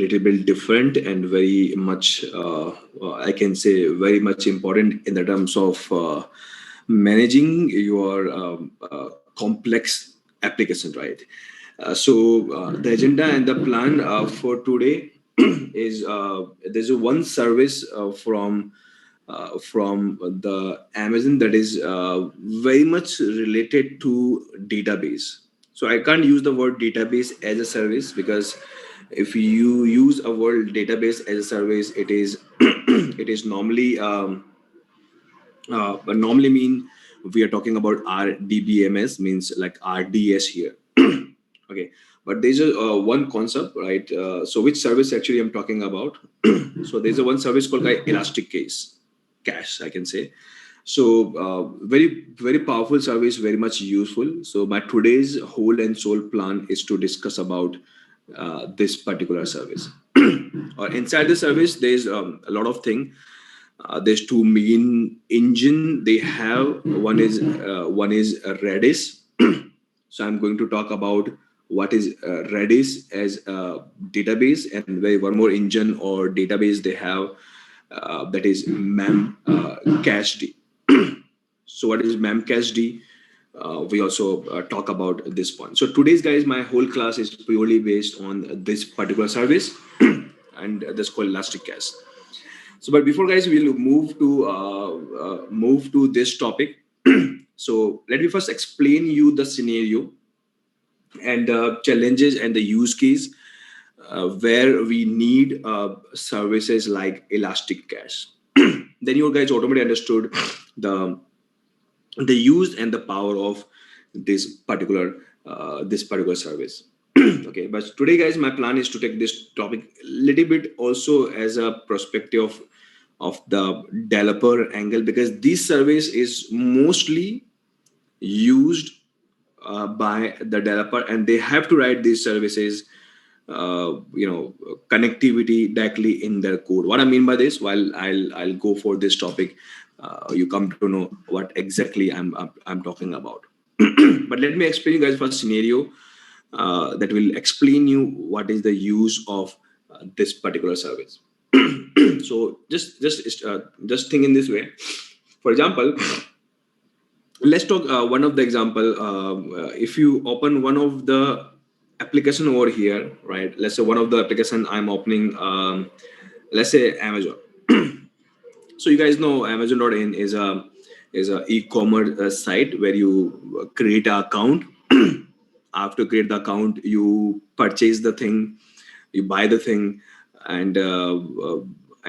little bit different and very much, I can say, very much important in the terms of managing your complex application, right? The agenda and the plan for today is there's a one service from the Amazon that is very much related to database. So I can't use the word database as a service, because if you use a word database as a service, it is it is normally mean we are talking about RDBMS, means like RDS here. Okay, but there's a one concept, right? So which service actually I'm talking about? So there's a one service called like Elastic Case Cache, I can say. So very powerful service, very much useful. So my today's whole and soul plan is to discuss about this particular service. Or inside the service, there's a lot of thing. There's two main engine they have. One is Redis. So I'm going to talk about what is Redis as a database, and one more engine or database they have, that is Memcached. So what is Memcached? We also talk about this point. So today's guys, my whole class is purely based on this particular service, and this called Elastic Cache. So, but before guys, we'll move to this topic. So let me first explain you the scenario and challenges and the use case where we need services like Elastic Cache. Then you guys automatically understood the use and the power of this particular service. Okay, but today guys, my plan is to take this topic a little bit also as a perspective of the developer angle, because this service is mostly used by the developer, and they have to write these services, connectivity directly in their code. What I mean by this, while I'll go for this topic, you come to know what exactly I'm talking about. But let me explain you guys first scenario that will explain you what is the use of this particular service. So just think in this way. For example, let's talk one of the example. If you open one of the application over here, right? Let's say one of the application I'm opening, let's say Amazon. So you guys know Amazon.in is a e-commerce site where you create an account. After create the account, you purchase the thing, you buy the thing, and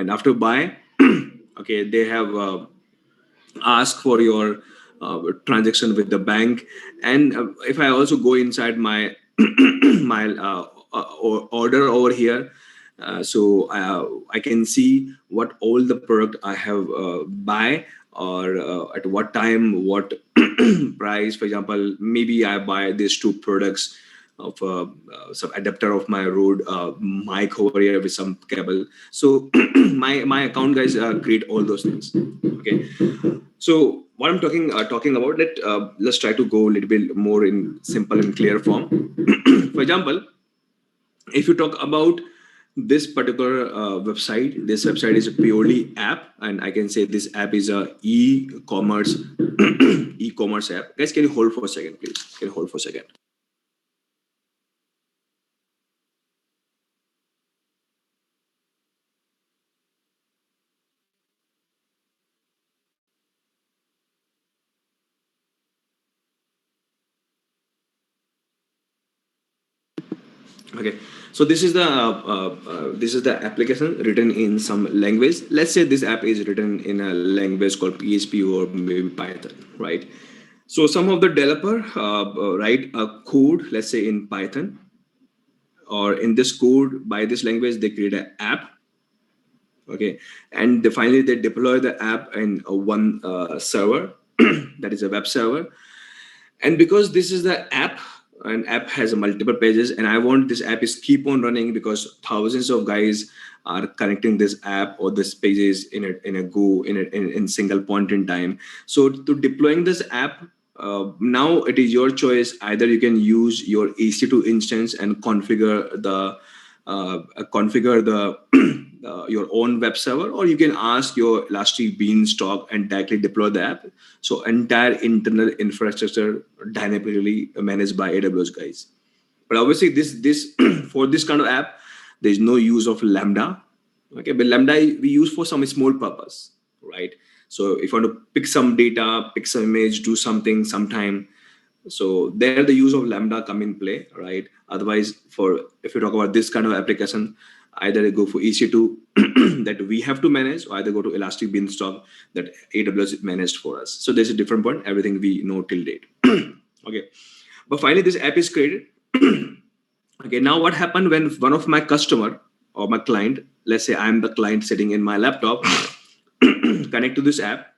after buy, okay, they have ask for your transaction with the bank. And if I also go inside my my order over here, so I can see what all the product I have buy, or at what time, what price. For example, maybe I buy these two products of some adapter of my Rode mic over here with some cable. So my account guys create all those things. Okay, so what I'm talking about, let's try to go a little bit more in simple and clear form. For example, if you talk about this particular website, this website is a purely app, and I can say this app is a e-commerce e-commerce app. Guys, can you hold for a second, please? Can you hold for a second? Okay, so this is the application written in some language. Let's say this app is written in a language called PHP or maybe Python, right? So some of the developer write a code, let's say in Python, or in this code by this language they create an app. Okay, and finally they deploy the app in one server, that is a web server. And because this is the app, an app has multiple pages, and I want this app is keep on running, because thousands of guys are connecting this app or this pages in single point in time. So to deploying this app, now it is your choice. Either you can use your EC2 instance and configure configure the your own web server, or you can ask your Elastic Beanstalk and directly deploy the app. So entire internal infrastructure dynamically managed by AWS guys. But obviously, this for this kind of app, there is no use of Lambda. Okay, but Lambda we use for some small purpose, right? So if you want to pick some data, pick some image, do something sometime, so there the use of Lambda come in play, right? Otherwise, for if you talk about this kind of application, either go for EC2 that we have to manage, or either go to Elastic Beanstalk that AWS managed for us. So there's a different point. Everything we know till date. Okay, but finally this app is created. Okay, now what happened when one of my customer or my client, let's say I'm the client sitting in my laptop, connect to this app,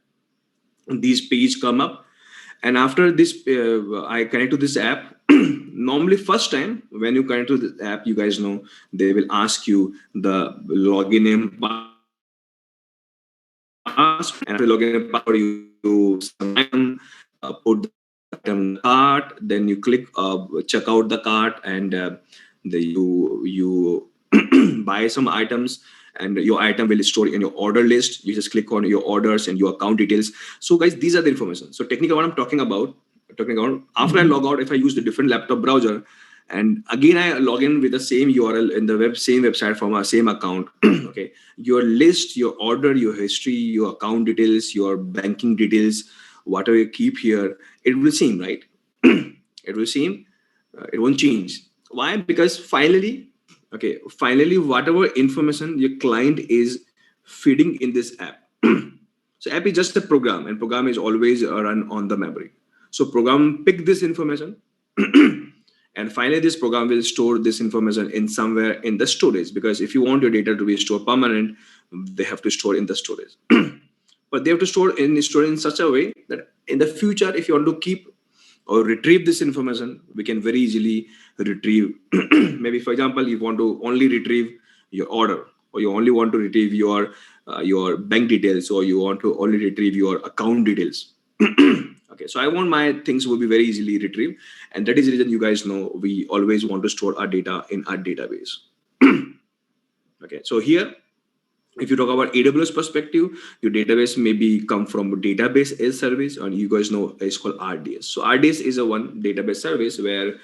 these page come up, and after this I connect to this app. Normally first time when you connect to the app, you guys know they will ask you the login name, password, and after login and password you put the item in the cart, then you click check out the cart, and you buy some items, and your item will store in your order list. You just click on your orders and your account details. So guys, these are the information. So technically what I'm talking about after I log out, if I use the different laptop browser and again I log in with the same URL in the same website from our same account, okay, your list, your order, your history, your account details, your banking details, whatever you keep here, it will seem right. It will seem, it won't change. Why? Because finally, whatever information your client is feeding in this app. So app is just a program, and program is always run on the memory. So program pick this information, and finally this program will store this information in somewhere in the storage, because if you want your data to be stored permanent, they have to store in the storage. But they have to store in such a way that in the future, if you want to keep or retrieve this information, we can very easily retrieve. Maybe for example, you want to only retrieve your order, or you only want to retrieve your bank details, or you want to only retrieve your account details. Okay, so I want my things will be very easily retrieved, and that is the reason you guys know we always want to store our data in our database. Okay, so here, if you talk about AWS perspective, your database maybe come from database as service, and you guys know it's called RDS. So RDS is a one database service where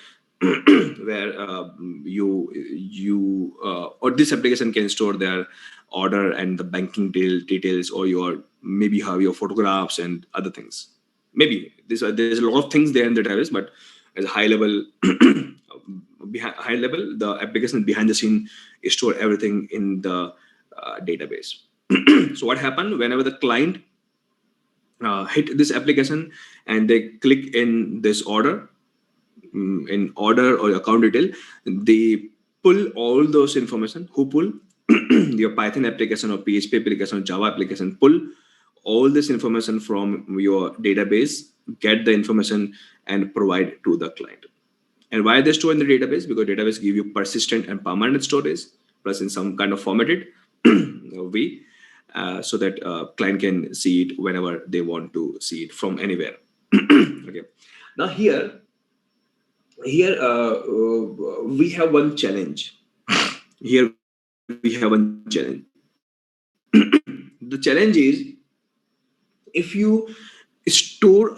you or this application can store their order and the banking details, or your maybe you have your photographs and other things. Maybe there's a lot of things there in the database, but as a high level, the application behind the scene store everything in the database. So what happened whenever the client hit this application and they click in this order, in order or account detail, they pull all those information. Who pull? Your Python application or PHP application or Java application pull all this information from your database, get the information and provide to the client. And why they store in the database? Because database give you persistent and permanent storage, plus in some kind of formatted way, so that client can see it whenever they want to see it from anywhere. Okay. Now here we have one challenge. Here we have one challenge. The challenge is, if you store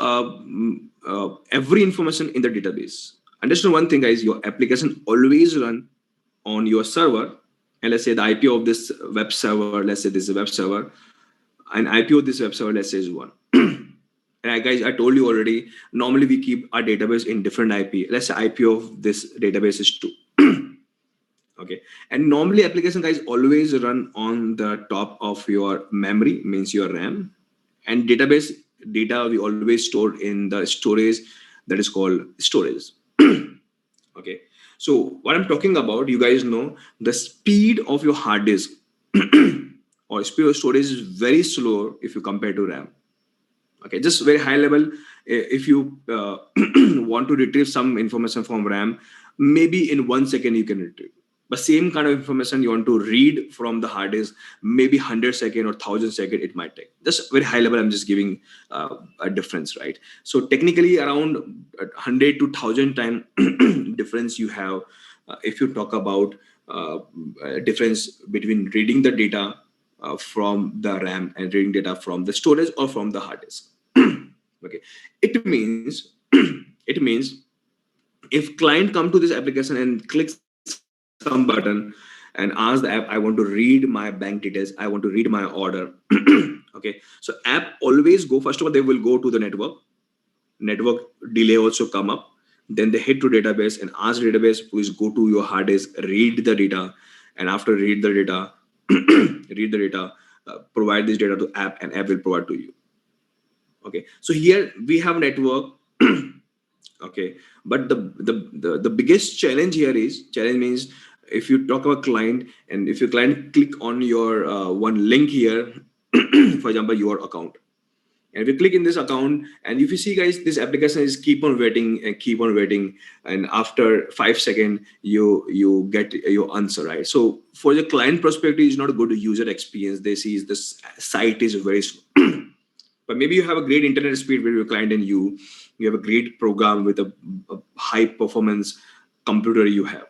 every information in the database, understand one thing, guys, your application always run on your server. And let's say the IP of this web server, let's say this is a web server, and IP of this web server, let's say, is 1. And guys, I told you already, normally we keep our database in different IP. Let's say IP of this database is 2. Okay, and normally application, guys, always run on the top of your memory, means your RAM, and database data we always store in the storage that is called storage. Okay, so what I'm talking about, you guys know the speed of your hard disk or speed of storage is very slow if you compare to RAM. Okay, just very high level. If you want to retrieve some information from RAM, maybe in 1 second you can retrieve. But same kind of information you want to read from the hard disk, maybe 100 second or 1000 second it might take. Just very high level, I'm just giving a difference, right? So technically around 100 to 1000 time difference you have if you talk about difference between reading the data from the RAM and reading data from the storage or from the hard disk. Okay, it means it means if client come to this application and click some button and ask the app, I want to read my bank details, I want to read my order. Okay, so app always go, first of all they will go to the network delay also come up, then they hit to database and ask database, please go to your hard disk, read the data, and after read the data read the data, provide this data to app, and app will provide to you. Okay, so here we have network. Okay, but the biggest challenge here is, challenge means, if you talk about client, and if your client click on your one link here, for example your account, and if you click in this account, and if you see guys, this application is keep on waiting and keep on waiting, and after 5 seconds you get your answer, right? So for the client perspective, it's not a good user experience. They see this site is very slow. But maybe you have a great internet speed with your client, and you have a great program with a high performance computer you have.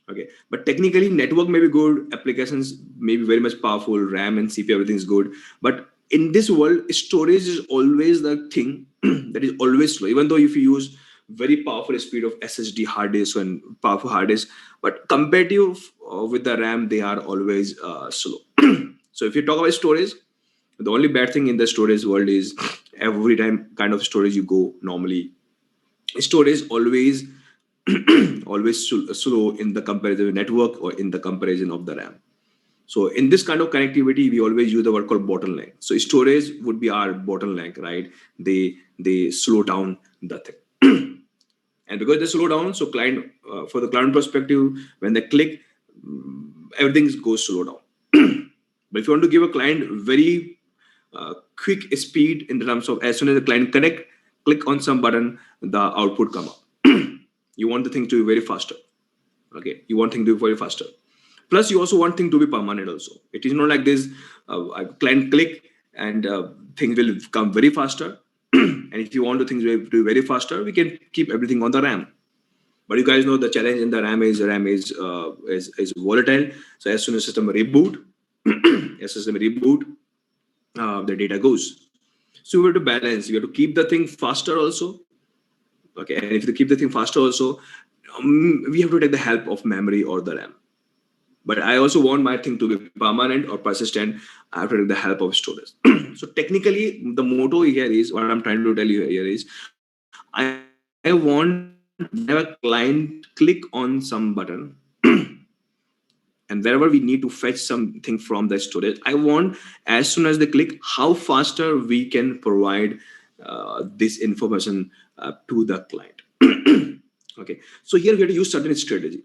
Okay, but technically network may be good, applications may be very much powerful, RAM and CPU, everything is good, but in this world storage is always the thing that is always slow, even though if you use very powerful speed of SSD hard disk and powerful hard disk, but comparative with the RAM, they are always slow. So if you talk about storage, the only bad thing in the storage world is every time kind of storage you go, normally storage always always slow in the comparison of network or in the comparison of the RAM. So in this kind of connectivity, we always use the word called bottleneck. So storage would be our bottleneck, right? They slow down the thing. And because they slow down, so client, for the client perspective, when they click, everything goes slow down. But if you want to give a client very quick speed in terms of, as soon as the client connect, click on some button, the output come up. You want the thing to be very faster. Okay, you want thing to be very faster. Plus, you also want thing to be permanent. Also, it is not like this. Client click and things will come very faster. And if you want the things to be very faster, we can keep everything on the RAM. But you guys know the challenge in the RAM is volatile. So as soon as system reboot, the data goes. So we have to balance. We have to keep the thing faster also. Okay, and if you keep the thing faster also, we have to take the help of memory or the RAM. But I also want my thing to be permanent or persistent. I have to take the help of storage. So technically, the motto here is, what I'm trying to tell you here is, I want whenever client click on some button, and wherever we need to fetch something from the storage, I want, as soon as they click, how faster we can provide this information to the client. Okay, so here we have to use certain strategy,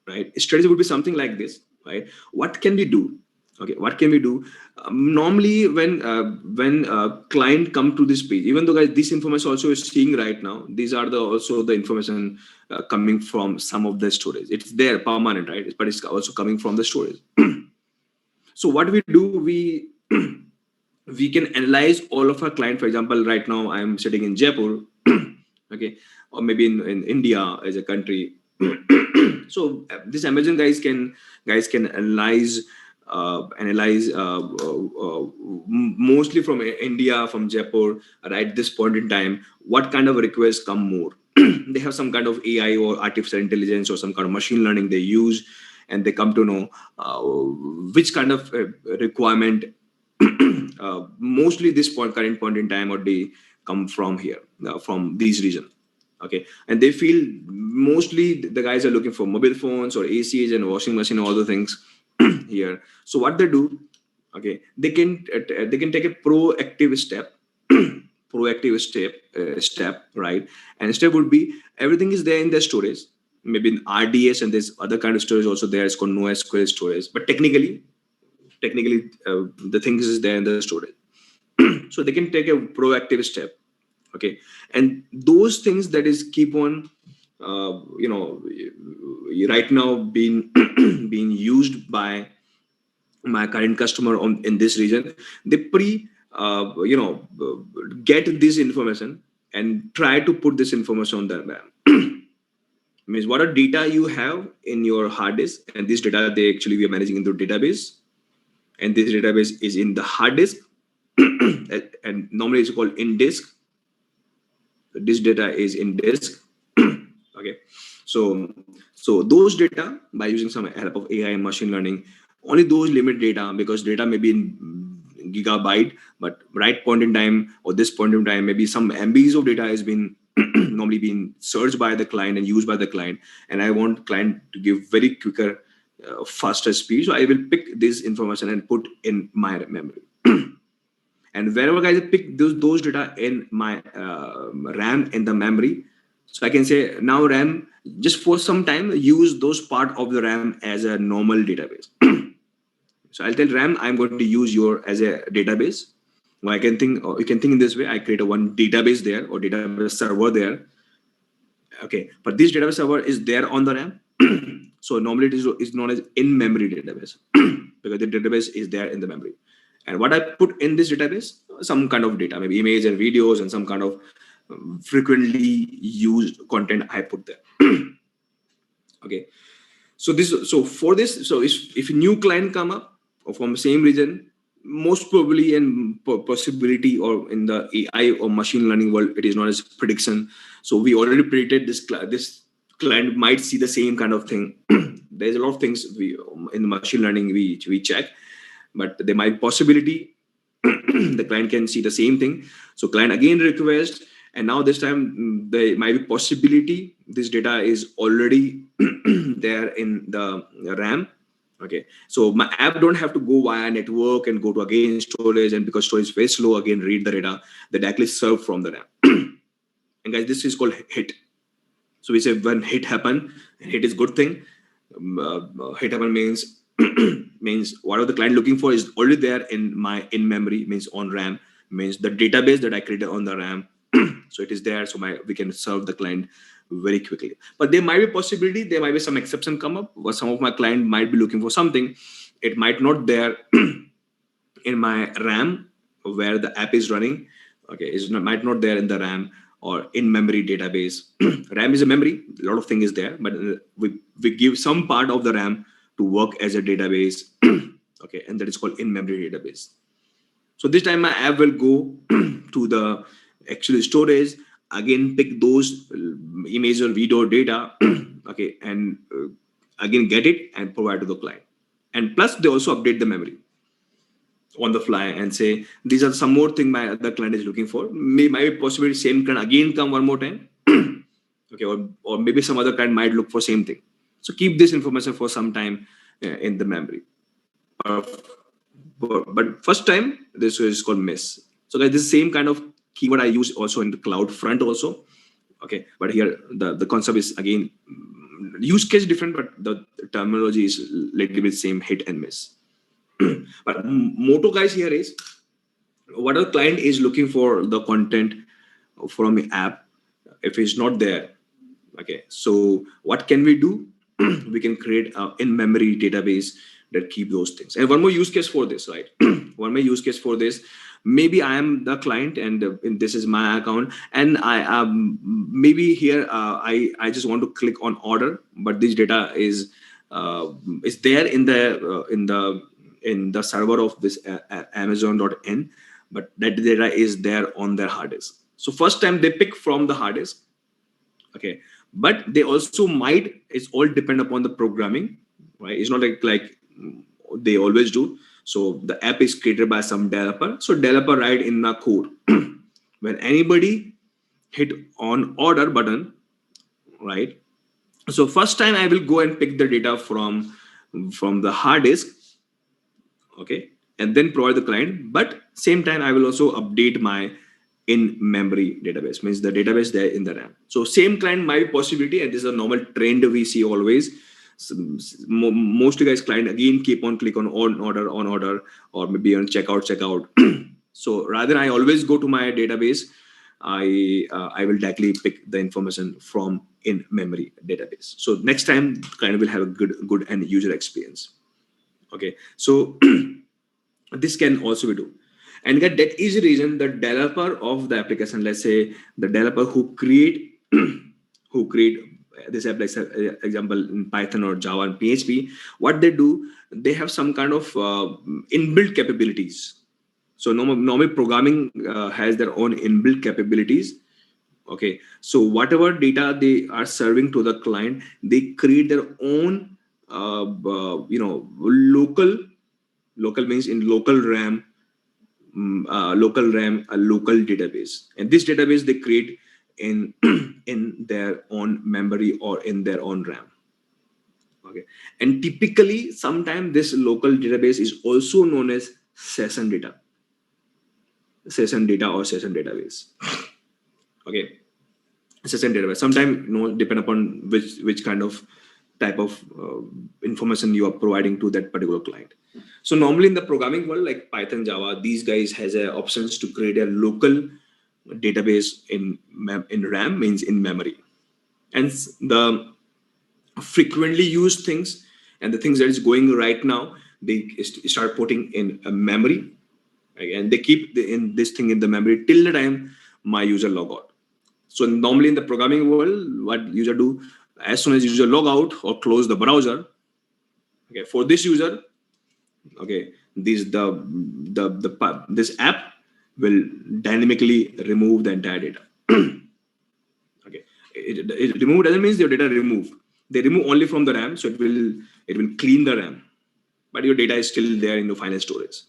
right? Strategy would be something like this, right? What can we do? Okay, what can we do? Normally, when client come to this page, even though guys, this information also is seeing right now, these are the also the information coming from some of the storage. It's there permanent, right? But it's also coming from the storage. So what we do, we can analyze all of our client. For example, right now I'm sitting in Jaipur, okay, or maybe in India as a country. So this Amazon guys can analyze mostly from India, from Jaipur, at this point in time, what kind of requests come more. They have some kind of AI or artificial intelligence or some kind of machine learning they use, and they come to know which kind of requirement mostly this current point in time or day come from here, from these regions. Okay, and they feel mostly the guys are looking for mobile phones or ACs and washing machine, all the things here. So what they do, okay, they can take a proactive step. Step, right? And step would be, everything is there in the storage, maybe in RDS, and there's other kind of storage also there. It's called NoSQL storage, but technically the things is there in the storage. So they can take a proactive step. Okay, and those things that is keep on right now being being used by my current customer in this region. They get this information and try to put this information on their RAM. Means what are data you have in your hard disk, and this data they actually we are managing into database, and this database is in the hard disk, and normally it's called in disk. This data is in disk. Okay, so those data, by using some help of AI and machine learning, only those limit data, because data may be in gigabyte, but right point in time or this point in time maybe some MBs of data has been normally being searched by the client and used by the client, and I want client to give very quicker, faster speed, so I will pick this information and put in my memory. And wherever guys I pick those data in my RAM in the memory, so I can say now RAM, just for some time use those part of the RAM as a normal database. So I'll tell RAM I'm going to use your as a database. Well, I can think, or you can think in this way: I create a one database there or database server there. Okay, but this database server is there on the RAM. So normally it is known as in-memory database because the database is there in the memory. And what I put in this database, some kind of data, maybe image and videos and some kind of frequently used content I put there. Okay, so for this, so if a new client come up or from the same region, most probably and possibility, or in the AI or machine learning world, it is known as prediction. So we already predicted this client might see the same kind of thing. There's a lot of things we in the machine learning we check, but there might be possibility the client can see the same thing. So client again request, and now this time there might be possibility this data is already there in the RAM. Okay, so my app don't have to go via network and go to again storage, and because storage is very slow, again read the data that actually served from the RAM. And guys, this is called hit. So we say when hit happen, hit is good thing. Hit happen means means whatever the client looking for is already there in my in memory, means on RAM, means the database that I created on the RAM. So it is there, so we can serve the client very quickly. But there might be possibility, there might be some exception come up, where some of my client might be looking for something, it might not there in my RAM where the app is running. Okay, might not there in the RAM or in memory database. RAM is a memory, a lot of thing is there, but we give some part of the RAM to work as a database. Okay, and that is called in memory database. So this time my app will go to the actual storage, again pick those image or video data. Okay, and again get it and provide to the client. And plus they also update the memory on the fly and say these are some more thing my other client is looking for. Might be possibly same client again come one more time. Okay, or maybe some other client might look for same thing. So keep this information for some time in the memory. But first time this is called miss. So guys, this same kind of keyword I use also in the cloud front also. Okay, but here the concept is again use case different, but the terminology is little bit same, hit and miss. But motto guys here is what a client is looking for the content from the app. If it's not there, okay, so what can we do? We can create an in-memory database that keep those things. And one more use case for this, right? One more use case for this. Maybe I am the client and this is my account, and I maybe here I just want to click on order, but this data is there in the server of this Amazon.in, but that data is there on their hard disk. So first time they pick from the hard disk. Okay, but they also might, it's all depend upon the programming, right? It's not like they always do. So the app is created by some developer, so developer write in the code when anybody hit on order button, right? So first time I will go and pick the data from the hard disk, okay, and then provide the client, but same time I will also update my in memory database, means the database there in the RAM. So same client might be possibility, and this is a normal trend we see always. So mostly guys client again keep on click on order, or maybe on checkout. So rather I always go to my database, I will directly pick the information from in memory database. So next time client will have a good end user experience. Okay, so this can also be do. And that is the reason the developer of the application, let's say the developer who create this app, like example in Python or Java and PHP, what they do, they have some kind of inbuilt capabilities. So normally programming has their own inbuilt capabilities. Okay, so whatever data they are serving to the client, they create their own local means in local RAM, a local database, and this database they create in in their own memory or in their own RAM. Okay, and typically sometimes this local database is also known as session data or session database. Okay, session database. Sometimes, depend upon which kind of type of information you are providing to that particular client. So normally in the programming world, like Python, Java, these guys has options to create a local database in RAM, means in memory, and the frequently used things and the things that is going right now, they start putting in a memory, and they keep in this thing in the memory till the time my user log out. So normally in the programming world, what user do, as soon as user log out or close the browser, okay, for this user, okay, this app will dynamically remove the entire data. Okay, it remove doesn't mean your data removed. They remove only from the RAM, so it will clean the RAM, but your data is still there in the final storage.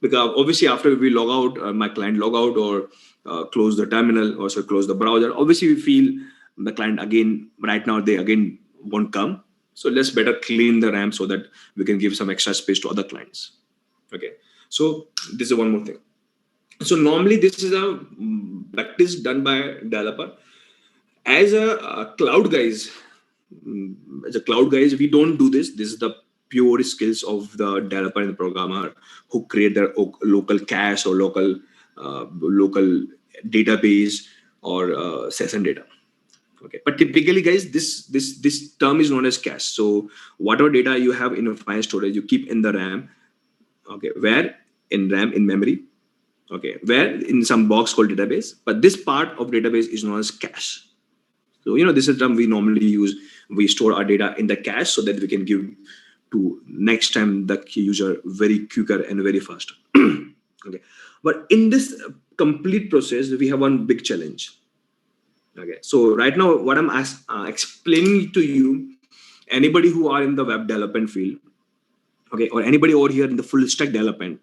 Because obviously after we log out, my client log out or close the terminal or so close the browser, obviously we feel the client again right now they again won't come. So let's better clean the RAM so that we can give some extra space to other clients. Okay, so this is one more thing. So normally this is a practice done by developer. As a cloud guys, we don't do this. This is the pure skills of the developer and the programmer who create their local cache or local database or session data. Okay, but typically guys, this term is known as cache. So whatever data you have in a file storage, you keep in the RAM. Okay, where in RAM, in memory. Okay, where in some box called database, but this part of database is known as cache. So this is a term we normally use. We store our data in the cache so that we can give to next time the user very quicker and very fast. Okay, but in this complete process, we have one big challenge. Okay, so right now what I'm explaining to you, anybody who are in the web development field, okay, or anybody over here in the full stack development,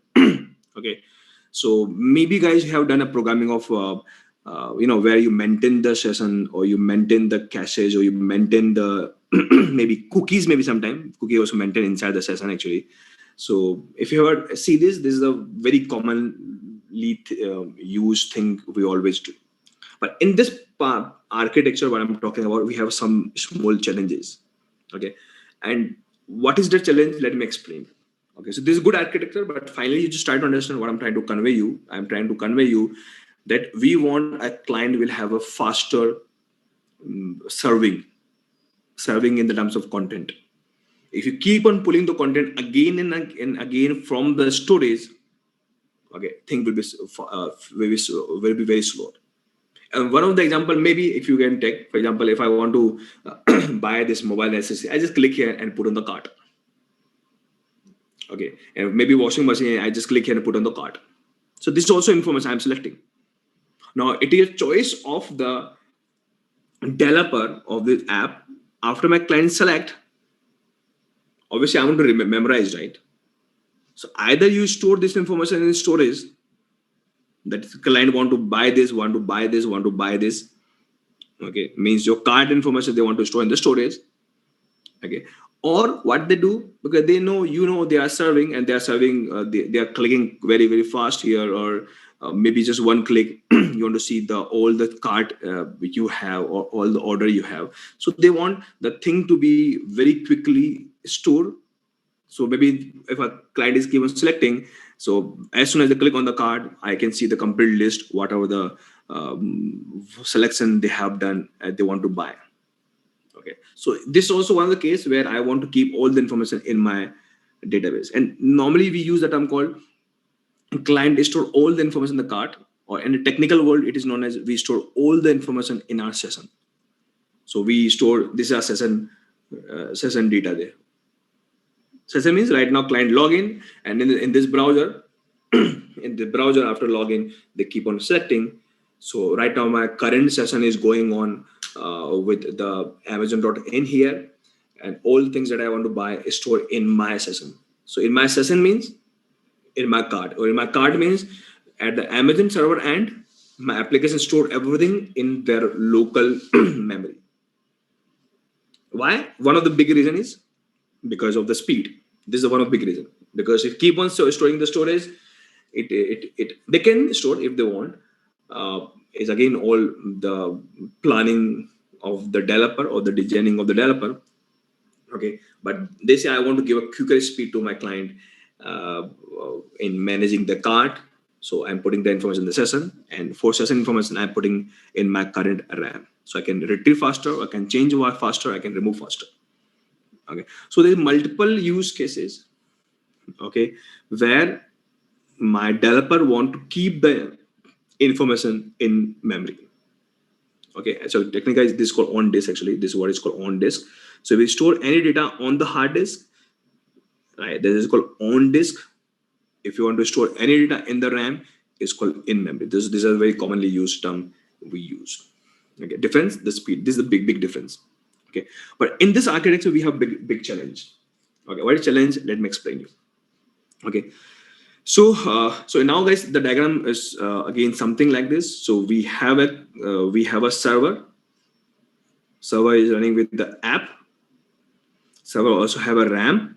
okay, so maybe guys you have done a programming of where you maintain the session or you maintain the caches or you maintain the maybe cookies, maybe sometime cookie also maintain inside the session actually. So if you ever see this is a very commonly used thing we always do. But in this architecture, what I'm talking about, we have some small challenges. Okay, and what is the challenge? Let me explain. Okay, so this is good architecture, but finally you just try to understand what I'm trying to convey you. I'm trying to convey you that we want a client will have a faster serving in the terms of content. If you keep on pulling the content again and again from the storage, okay, thing will be very slow. And one of the example, maybe if you can take, for example, if I want to buy this mobile accessory, I just click here and put on the cart. Okay, and maybe washing machine, I just click here and put on the cart. So this is also information I'm selecting. Now it is a choice of the developer of the app. After my client select, obviously I want to memorize, right? So either you store this information in storage, that client want to buy this, okay, means your card information they want to store in the storage. Okay, or what they do, because they know they are serving and they are clicking very very fast here, or maybe just one click you want to see all the cart you have or all the order you have. So they want the thing to be very quickly stored. So maybe if a client is given selecting, so as soon as they click on the card, I can see the complete list, whatever the selection they have done they want to buy. Okay, so this is also one of the case where I want to keep all the information in my database, and normally we use the term called client store all the information in the cart, or in the technical world it is known as we store all the information in our session. So we store, this is a session data there. Session means right now client login, and in this browser, in the browser after login, they keep on selecting. So right now my current session is going on with the Amazon.in here, and all things that I want to buy is stored in my session. So in my session means in my cart, or in my cart means at the Amazon server end, my application store everything in their local memory. Why? One of the big reason is because of the speed. This is one of the big reason, because if keep on storing the storage, it they can store if they want. Is again all the planning of the developer or the designing of the developer. Okay, but they say I want to give a quicker speed to my client in managing the cart. So I'm putting the information in the session, and for session information I'm putting in my current RAM. So I can retrieve faster, I can change faster, I can remove faster. Okay, so there's multiple use cases, okay, where my developer want to keep the information in memory. Okay, so technically this is called on disk. Actually, this is what is called on disk. So we store any data on the hard disk, right? This is called on disk. If you want to store any data in the RAM, it's called in memory. This is a very commonly used term we use. Okay, difference, the speed. This is the big difference. Okay, but in this architecture we have big challenge. Okay, what is challenge? Let me explain you. Okay, so so now guys, the diagram is again something like this. So we have a server. Server is running with the app. Server also have a RAM,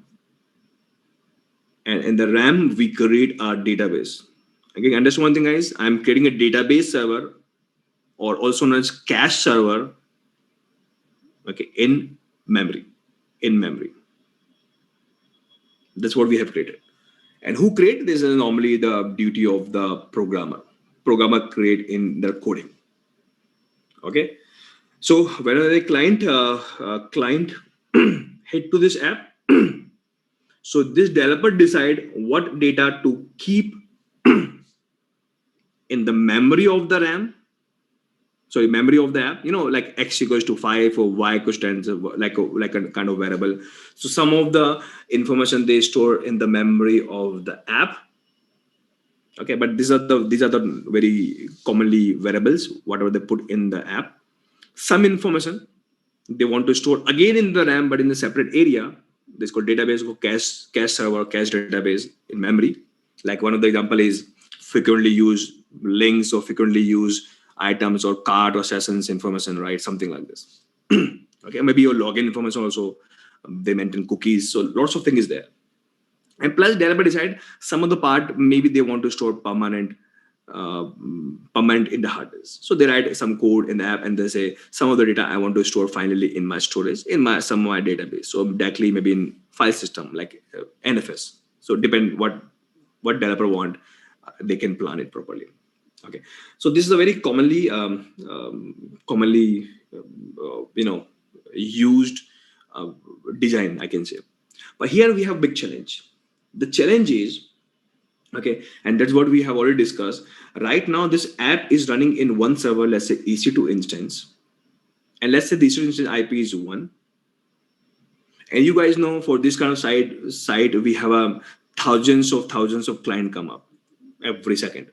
and in the RAM we create our database. Again, understand one thing, guys. I'm creating a database server, or also known as cache server. Okay, in memory. That's what we have created. And who create this is normally the duty of the programmer. Programmer create in their coding. Okay, so whenever the client head to this app, so this developer decide what data to keep in the memory of the RAM. So memory of the app, like x equals to 5 or y equals to 10, so like a kind of variable. So some of the information they store in the memory of the app. Okay, but these are the very commonly variables, whatever they put in the app. Some information they want to store again in the RAM, but in a separate area. This called database, called cache server, cache database in memory. Like one of the example is frequently used links or frequently used items or card or sessions information, right? Something like this. Okay, maybe your login information also. They maintain cookies, so lots of things is there. And plus developer decide some of the part maybe they want to store permanent in the hard disk. So they write some code in the app and they say some of the data I want to store finally in my storage, in my database. So directly maybe in file system like NFS. So depend what developer want, they can plan it properly. Okay, so this is a very commonly used design, I can say. But here we have big challenge. The challenge is, okay, and that's what we have already discussed. Right now, this app is running in one server, let's say EC2 instance, and let's say the EC2 instance IP is 1. And you guys know for this kind of site we have thousands of clients come up every second.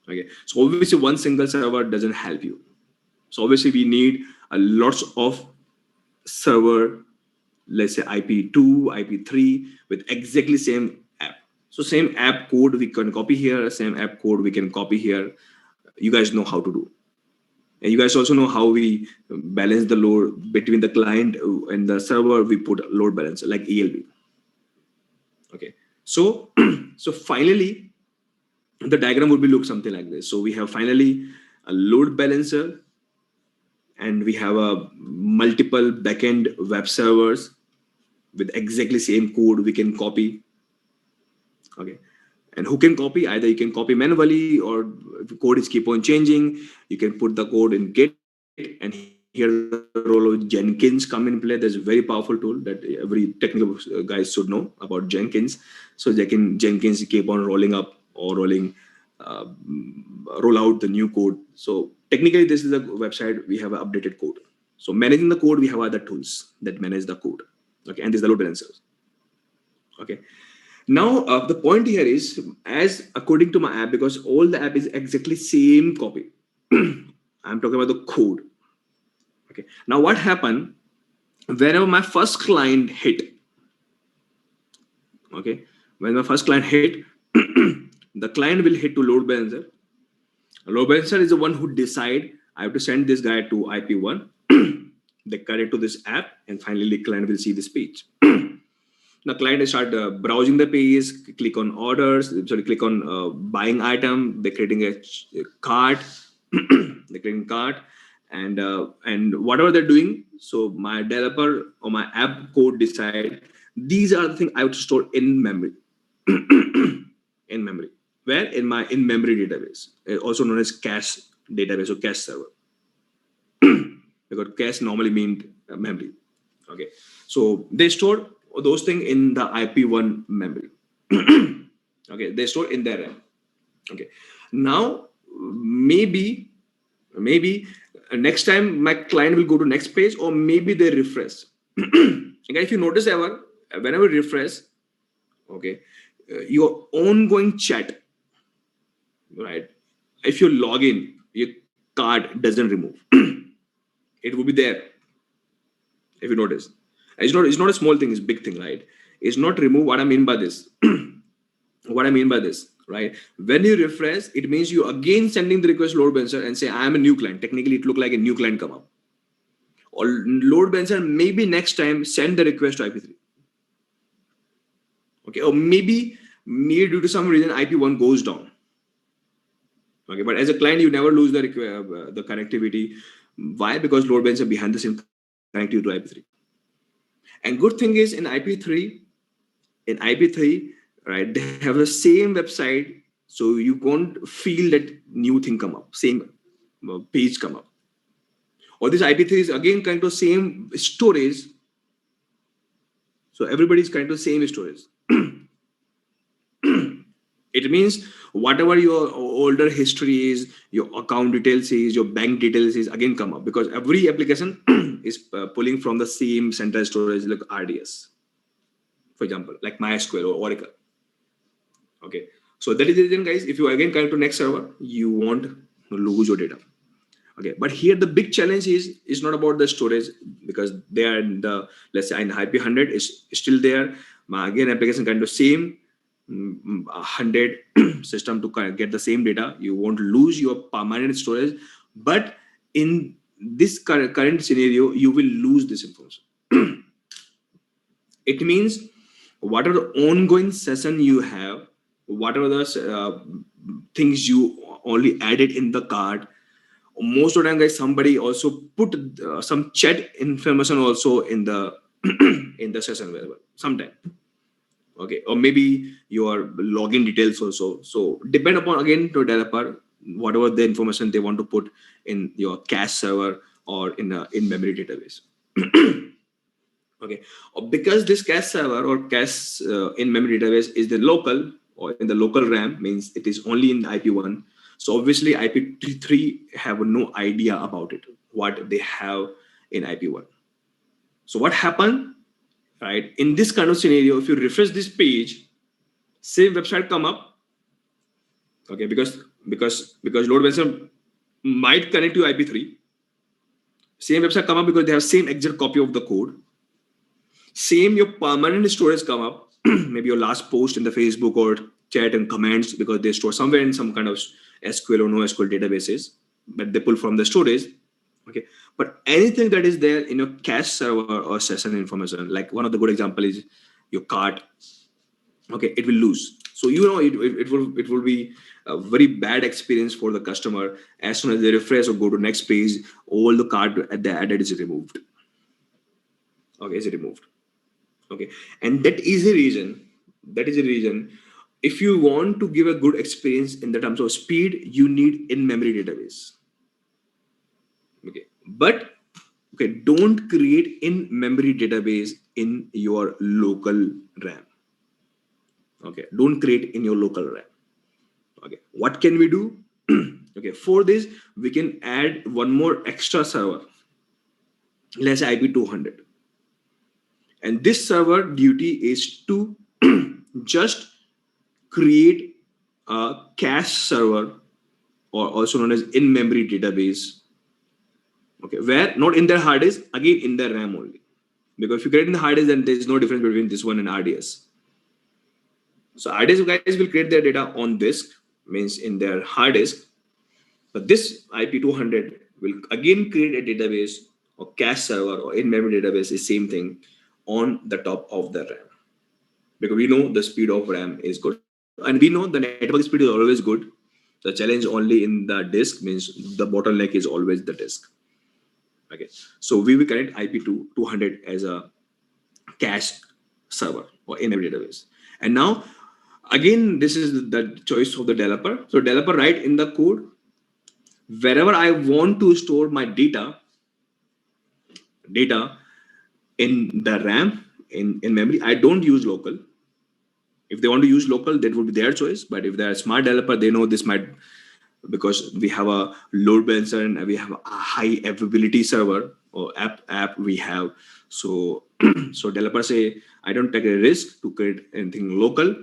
Okay, so obviously one single server doesn't help you. So obviously we need a lots of server, let's say IP2, IP3 with exactly same app. So same app code we can copy here, same app code we can copy here. You guys know how to do. And you guys also know how we balance the load between the client and the server. We put load balancer like ELB. Okay, so so finally the diagram would be look something like this. So we have finally a load balancer, and we have a multiple backend web servers with exactly same code we can copy. Okay, and who can copy? Either you can copy manually, or if the code is keep on changing, you can put the code in Git, and here the role of Jenkins come in play. There's a very powerful tool that every technical guys should know about Jenkins. So Jenkins keep on rolling up or roll out the new code. So technically this is a website we have an updated code. So managing the code, we have other tools that manage the code. Okay, and this is the load balancers. Okay. Now the point here is, as according to my app, because all the app is exactly same copy. I'm talking about the code. Okay. Now what happened whenever my first client hit? Okay. When my first client hit, the client will hit to load balancer. Load balancer is the one who decide I have to send this guy to IP1. They connect to this app, and finally the client will see this page. The client will start browsing the page, click on orders, sorry, click on buying item. They're creating a cart. They're creating cart, and whatever they're doing. So my developer or my app code decide these are the things I have to store in memory. In memory, where in my in-memory database, also known as cache database or cache server. Because cache normally means memory. Okay, so they store those things in the IP1 memory. Okay, they store in their RAM. Okay, now maybe next time my client will go to next page, or maybe they refresh. Again, if you notice whenever you refresh, okay, your ongoing chat, right? If you log in, your card doesn't remove. It will be there. If you notice, it's not a small thing, it's a big thing, right? It's not remove. What I mean by this, right? When you refresh, it means you again sending the request load balancer and say I am a new client. Technically, it look like a new client come up. Or load balancer maybe next time send the request to IP3. Okay, or maybe due to some reason IP1 goes down. Okay, but as a client, you never lose the connectivity. Why? Because load balancer behind the scene connect you to IP3. And good thing is in IP3, right, they have the same website, so you won't feel that new thing come up, same page come up. Or this IP3 is again kind of same storage, so everybody's kind of same storage. It means whatever your older history is, your account details is, your bank details is again come up, because every application is pulling from the same central storage like RDS, for example, like MySQL or Oracle. Okay, so that is the reason, guys. If you again connect to next server, you won't lose your data. Okay, but here the big challenge is not about the storage, because they are in the, let's say in IP100 is still there. My again application kind of same 100 system to get the same data. You won't lose your permanent storage, but in this current scenario, you will lose this information. It means whatever the ongoing session you have, whatever the things you only added in the card, most of the time, guys, somebody also put some chat information also in the in the session variable sometime. Okay, or maybe your login details also. So depend upon again to developer whatever the information they want to put in your cache server or in a in-memory database. Okay, because this cache server or cache in-memory database is the local or in the local RAM, means it is only in IP1. So obviously IP3 have no idea about it, what they have in IP1. So what happened, right? In this kind of scenario, if you refresh this page, same website come up. Okay, because load balancer might connect to IP3. Same website come up because they have same exact copy of the code. Same your permanent storage come up. Maybe your last post in the Facebook or chat and comments, because they store somewhere in some kind of SQL or NoSQL databases, but they pull from the storage. Okay, but anything that is there in your cache server or session information, like one of the good example is your cart. Okay, it will lose. So it will be a very bad experience for the customer. As soon as they refresh or go to next page, all the card at the added is removed. Okay, is removed. Okay, and that is a reason. If you want to give a good experience in the terms of speed, you need in-memory database. Okay, but okay, don't create in-memory database in your local RAM. Okay, don't create in your local RAM. Okay, what can we do? Okay, for this we can add one more extra server. let's say IP 200. And this server duty is to just create a cache server, or also known as in-memory database. Okay, where not in their hard disk, again in their RAM only. Because if you create in the hard disk, then there is no difference between this one and RDS. So RDS guys will create their data on disk, means in their hard disk. But this IP200 will again create a database or cache server or in-memory database is same thing on the top of the RAM. Because we know the speed of RAM is good. And we know the network speed is always good. The challenge only in the disk, means the bottleneck is always the disk. Okay, so we will connect IP200 as a cache server or in-memory database. And now, again, this is the choice of the developer. So developer write in the code, wherever I want to store my data in the RAM, in memory, I don't use local. If they want to use local, that would be their choice. But if they're a smart developer, they know this might, because we have a load balancer and we have a high availability server or app we have. So so developers say, I don't take a risk to create anything local.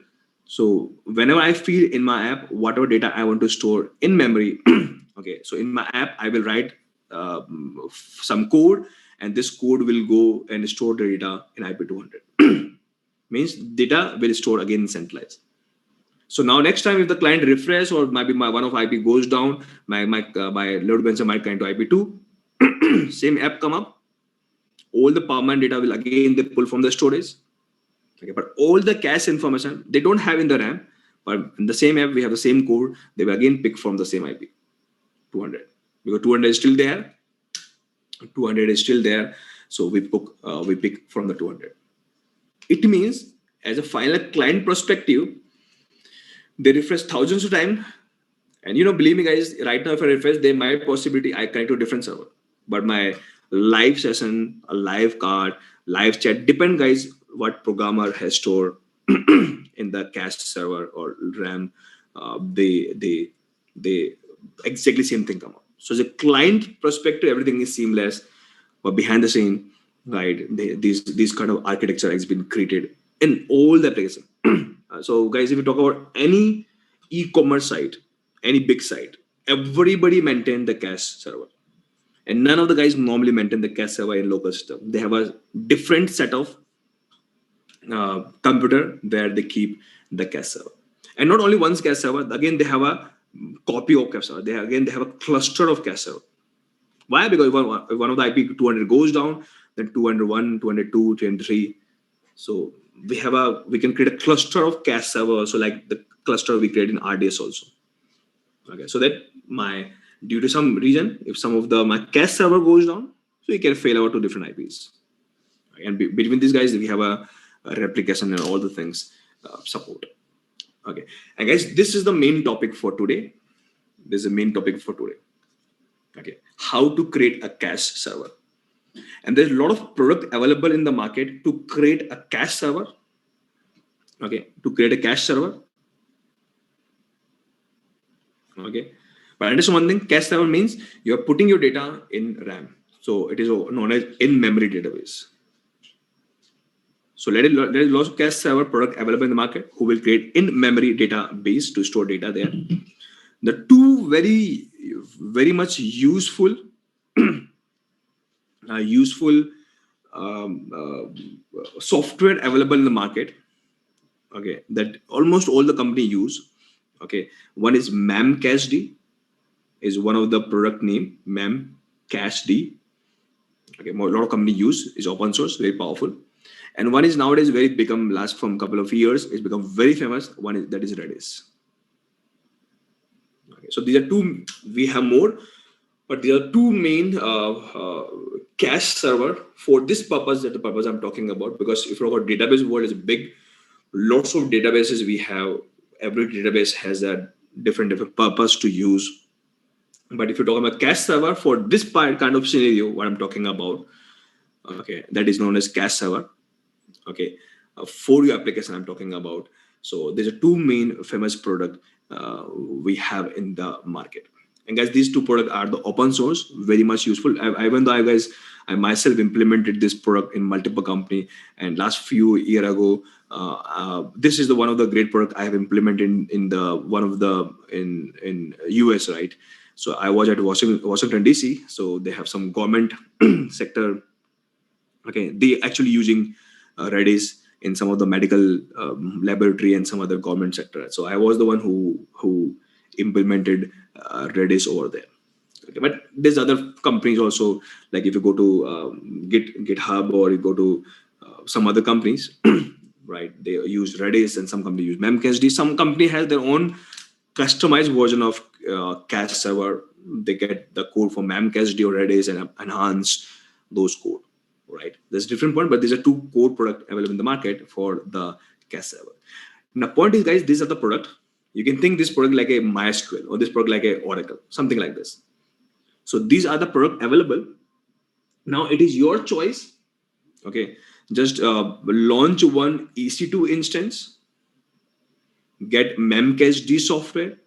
So whenever I feel in my app, whatever data I want to store in memory, okay, so in my app, I will write some code, and this code will go and store the data in IP200. Means data will store again centralized. So now next time if the client refresh, or maybe my one of IP goes down, my load balancer might connect to IP2, same app come up, all the permanent data will again they pull from the storage. Okay, but all the cache information they don't have in the RAM, but in the same app we have the same code, they will again pick from the same IP 200, because 200 is still there. 200 is still there, so we pick from the 200. It means as a final client perspective, they refresh thousands of times. And believe me guys, right now if I refresh, there might possibility I connect to a different server. But my live session, a live card, live chat, depend guys what programmer has stored in the cache server or RAM. They exactly same thing come up. So the client perspective, everything is seamless, but behind the scene, right? These kind of architecture has been created in all the application. So guys, if you talk about any e-commerce site, any big site, everybody maintain the cache server, and none of the guys normally maintain the cache server in local system. They have a different set of computer where they keep the cache server, and not only one cache server. Again, they have a copy of cache server. They have a cluster of cache server. Why? Because if one of the IP 200 goes down, then 201, 202, 203. So we can create a cluster of cache server, so like the cluster we create in RDS also. Okay, so that due to some reason, if some of my cache server goes down, so we can fail over to different IPs. And between these guys, we have a replication and all the things support. Okay, and guys, this is the main topic for today. This is the main topic for today. Okay, how to create a cache server. And there's a lot of product available in the market to create a cache server. Okay, to create a cache server. Okay, but understand one thing: cache server means you are putting your data in RAM, so it is known as in-memory database. So there is lots of cache server product available in the market who will create in-memory database to store data there. The two very much useful software available in the market. Okay, that almost all the company use. Okay, one is Memcached, is one of the product name, Memcached. Okay, a lot of company use, is open source, very powerful. And one is nowadays very become last from couple of years, it's become very famous. One is that is Redis. Okay, so these are two. We have more, but there are two main cache server for this purpose. That the purpose I'm talking about, because if you talk about database world is big, lots of databases we have. Every database has a different purpose to use. But if you talk about cache server for this kind of scenario, what I'm talking about, okay, that is known as cache server. Okay, for your application I'm talking about. So there's a two main famous product we have in the market. And guys, these two products are the open source, very much useful. Even though I myself implemented this product in multiple company. And last few year ago, this is the one of the great product I have implemented in the one of the in US, right? So I was at Washington DC. So they have some government sector. Okay, they actually using Redis in some of the medical laboratory and some other government sector. So I was the one who implemented Redis over there. Okay, but there's other companies also, like if you go to GitHub, or you go to some other companies, right? They use Redis, and some company use Memcached. Some company has their own customized version of cache server. They get the code from Memcached or Redis and enhance those code, right? There's different point, but these are two core product available in the market for the cache server. Now, point is, guys, these are the product. You can think this product like a MySQL, or this product like a Oracle, something like this. So these are the product available. Now it is your choice. Okay, just launch one EC2 instance, get Memcached software,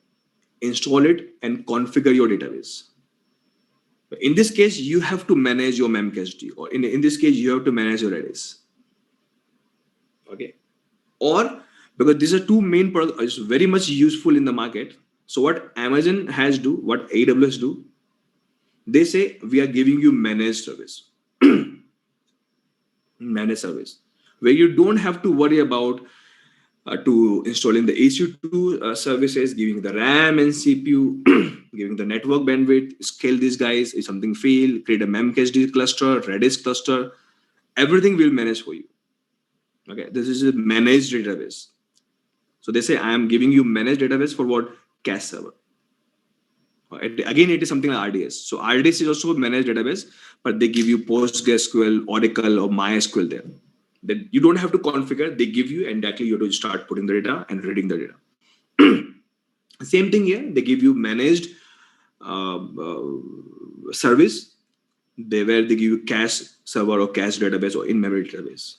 install it, and configure your database. In this case, you have to manage your Memcached, or in this case, you have to manage your Redis. Okay, or because these are two main products, is very much useful in the market. So what Amazon has do, what AWS do, they say we are giving you managed service. Managed service, where you don't have to worry about to installing the EC2 services, giving the RAM and CPU, giving the network bandwidth, scale these guys. If something fail, create a Memcached cluster, Redis cluster, everything will manage for you. Okay, this is a managed database. So they say I am giving you managed database for what? Cache server. Again, it is something like RDS. So RDS is also a managed database, but they give you PostgreSQL, Oracle, or MySQL there. That you don't have to configure. They give you, and directly you have to start putting the data and reading the data. Same thing here. They give you managed service. Where they give you cache server or cache database or in-memory database.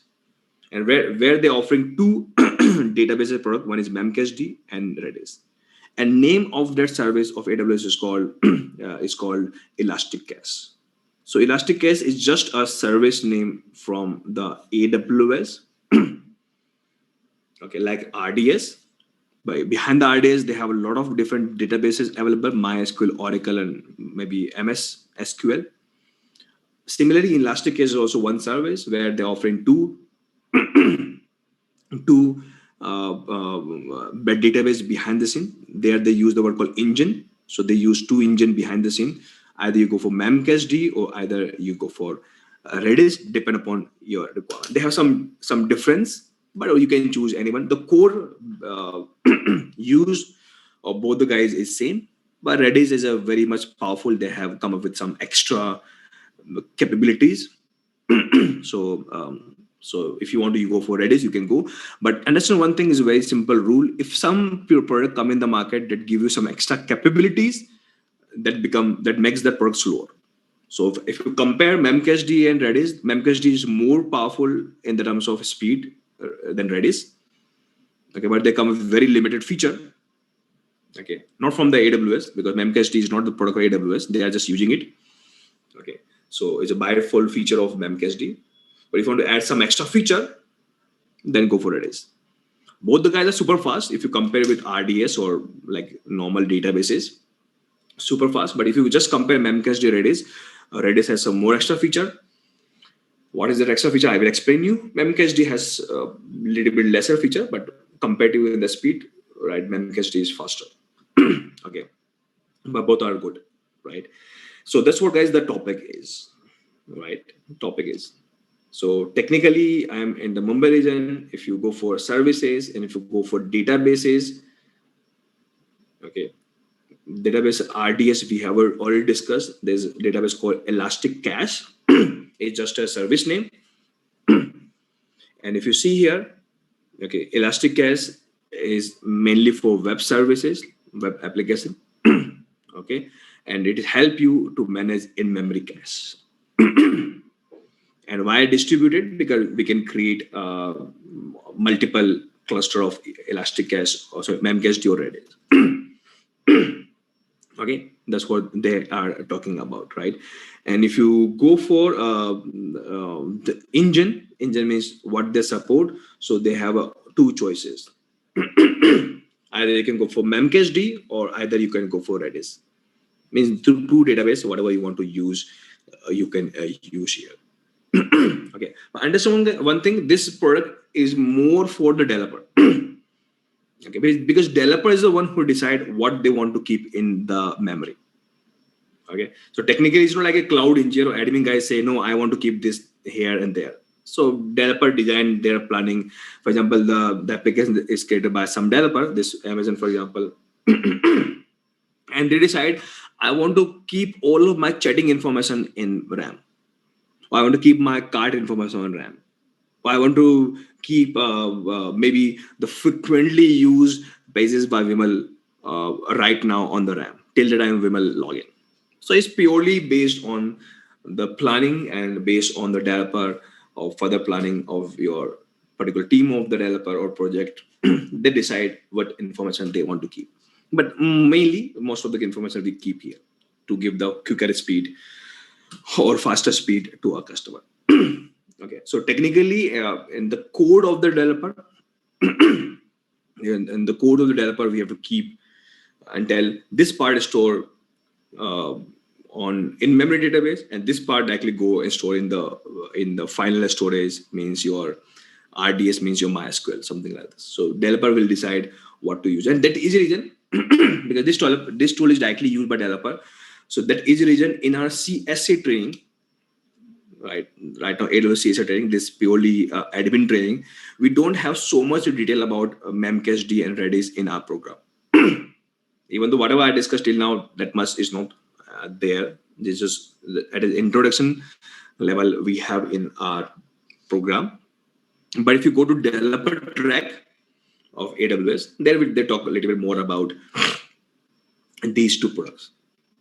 And where they're offering two databases product. One is Memcached and Redis. And name of that service of AWS is called Elastic Cache. So Elastic Cache is just a service name from the AWS. Okay, like RDS. But behind the RDS, they have a lot of different databases available: MySQL, Oracle, and maybe MS SQL. Similarly, Elastic Cache is also one service where they're offering two database behind the scene. There they use the word called engine. So they use two engine behind the scene. Either you go for Memcached or either you go for Redis, depend upon your requirement. They have some difference, but you can choose anyone. The core use of both the guys is same, but Redis is a very much powerful. They have come up with some extra capabilities. So if you want to go for Redis, you can go. But understand one thing is a very simple rule. If some product come in the market that give you some extra capabilities, that makes that product slower. So if you compare Memcached and Redis, Memcached is more powerful in the terms of speed than Redis. Okay, but they come with very limited feature. Okay, not from the AWS, because Memcached is not the product of AWS. They are just using it. Okay, so it's a by default feature of Memcached. But if you want to add some extra feature, then go for Redis. Both the guys are super fast if you compare with RDS or like normal databases. Super fast. But if you just compare Memcached to Redis, Redis has some more extra feature. What is that extra feature? I will explain you. Memcached has a little bit lesser feature, but compared to the speed, right, Memcached is faster. Okay, but both are good, right? So that's what, guys, the topic is, right? Topic is. So technically, I'm in the Mumbai region. If you go for services and if you go for databases, okay, database RDS we have already discussed. There's a database called Elastic Cache. It's just a service name. And if you see here, okay, Elastic Cache is mainly for web services, web application. Okay, and it help you to manage in-memory cache. And why distributed? Because we can create multiple cluster of Elastic Cache, also Memcached or Redis. Okay, that's what they are talking about, right? And if you go for the engine means what they support. So they have two choices. Either you can go for memcached or either you can go for Redis. Means two database, whatever you want to use, you can use here. Okay, but understand one thing: this product is more for the developer. Okay, because developer is the one who decide what they want to keep in the memory. Okay, so technically it's not like a cloud engineer or admin guy say no, I want to keep this here and there. So developer design their planning. For example, the application is created by some developer, this Amazon for example, and they decide I want to keep all of my chatting information in RAM. I want to keep my card information on RAM. I want to keep maybe the frequently used basis by Vimal right now on the RAM till the time Vimal login. So it's purely based on the planning and based on the developer or further planning of your particular team of the developer or project. They decide what information they want to keep. But mainly, most of the information we keep here to give the quicker speed or faster speed to our customer. Okay, so technically, in the code of the developer, in the code of the developer, we have to keep and tell this part is stored on in memory database, and this part actually go and store in the final storage, means your RDS, means your MySQL, something like this. So developer will decide what to use, and that is a reason because this tool is directly used by developer. So that is a reason in our CSA training, right now AWS CSA training, this purely admin training, we don't have so much detail about memcached and Redis in our program. Even though whatever I discussed till now, that much is not there. This is just at an introduction level we have in our program. But if you go to developer track of AWS, there they talk a little bit more about these two products.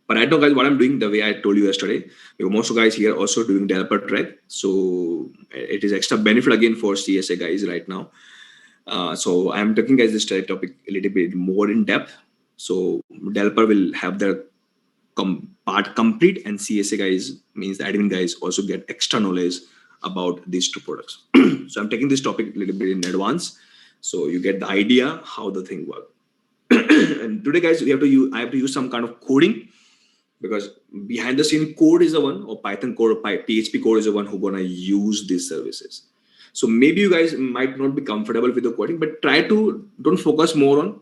But right now, guys, what I'm doing, the way I told you yesterday, most of guys here also doing developer track. So it is extra benefit again for CSA guys right now. So I'm talking guys this topic a little bit more in depth. So developer will have their part complete, and CSA guys, means the admin guys, also get extra knowledge about these two products. So I'm taking this topic a little bit in advance, so you get the idea how the thing works. And today, guys, I have to use some kind of coding, because behind the scene code is the one, or Python code or PHP code is the one who gonna use these services. So maybe you guys might not be comfortable with the coding, but don't focus more on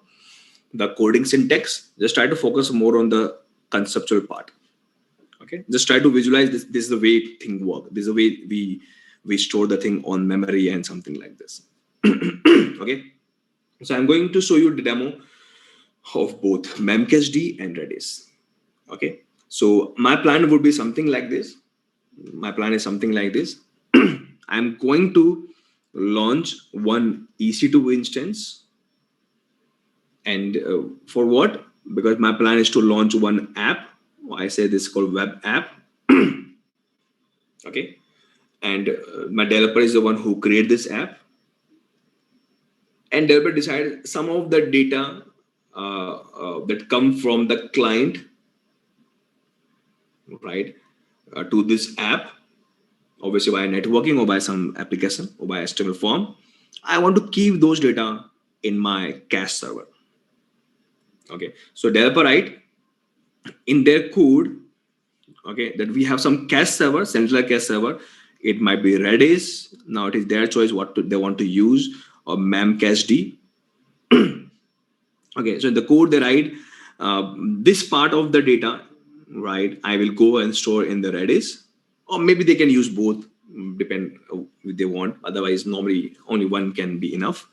the coding syntax. Just try to focus more on the conceptual part. Okay, just try to visualize this. This is the way thing work. This is the way we store the thing on memory and something like this. Okay, so I'm going to show you the demo of both memcached and Redis. Okay, so my plan would be something like this. My plan is something like this. I'm going to launch one EC2 instance. And for what? Because my plan is to launch one app. I say this is called web app. Okay, and my developer is the one who create this app. And developer decide some of the data that come from the client, right, to this app, obviously by networking or by some application or by HTML form. I want to keep those data in my cache server. Okay, so developer write in their code, okay, that we have some cache server, central cache server. It might be Redis. Now it is their choice they want to use, or memcached. Okay, so in the code they write this part of the data, right, I will go and store in the Redis, or maybe they can use both, depend if they want. Otherwise, normally only one can be enough.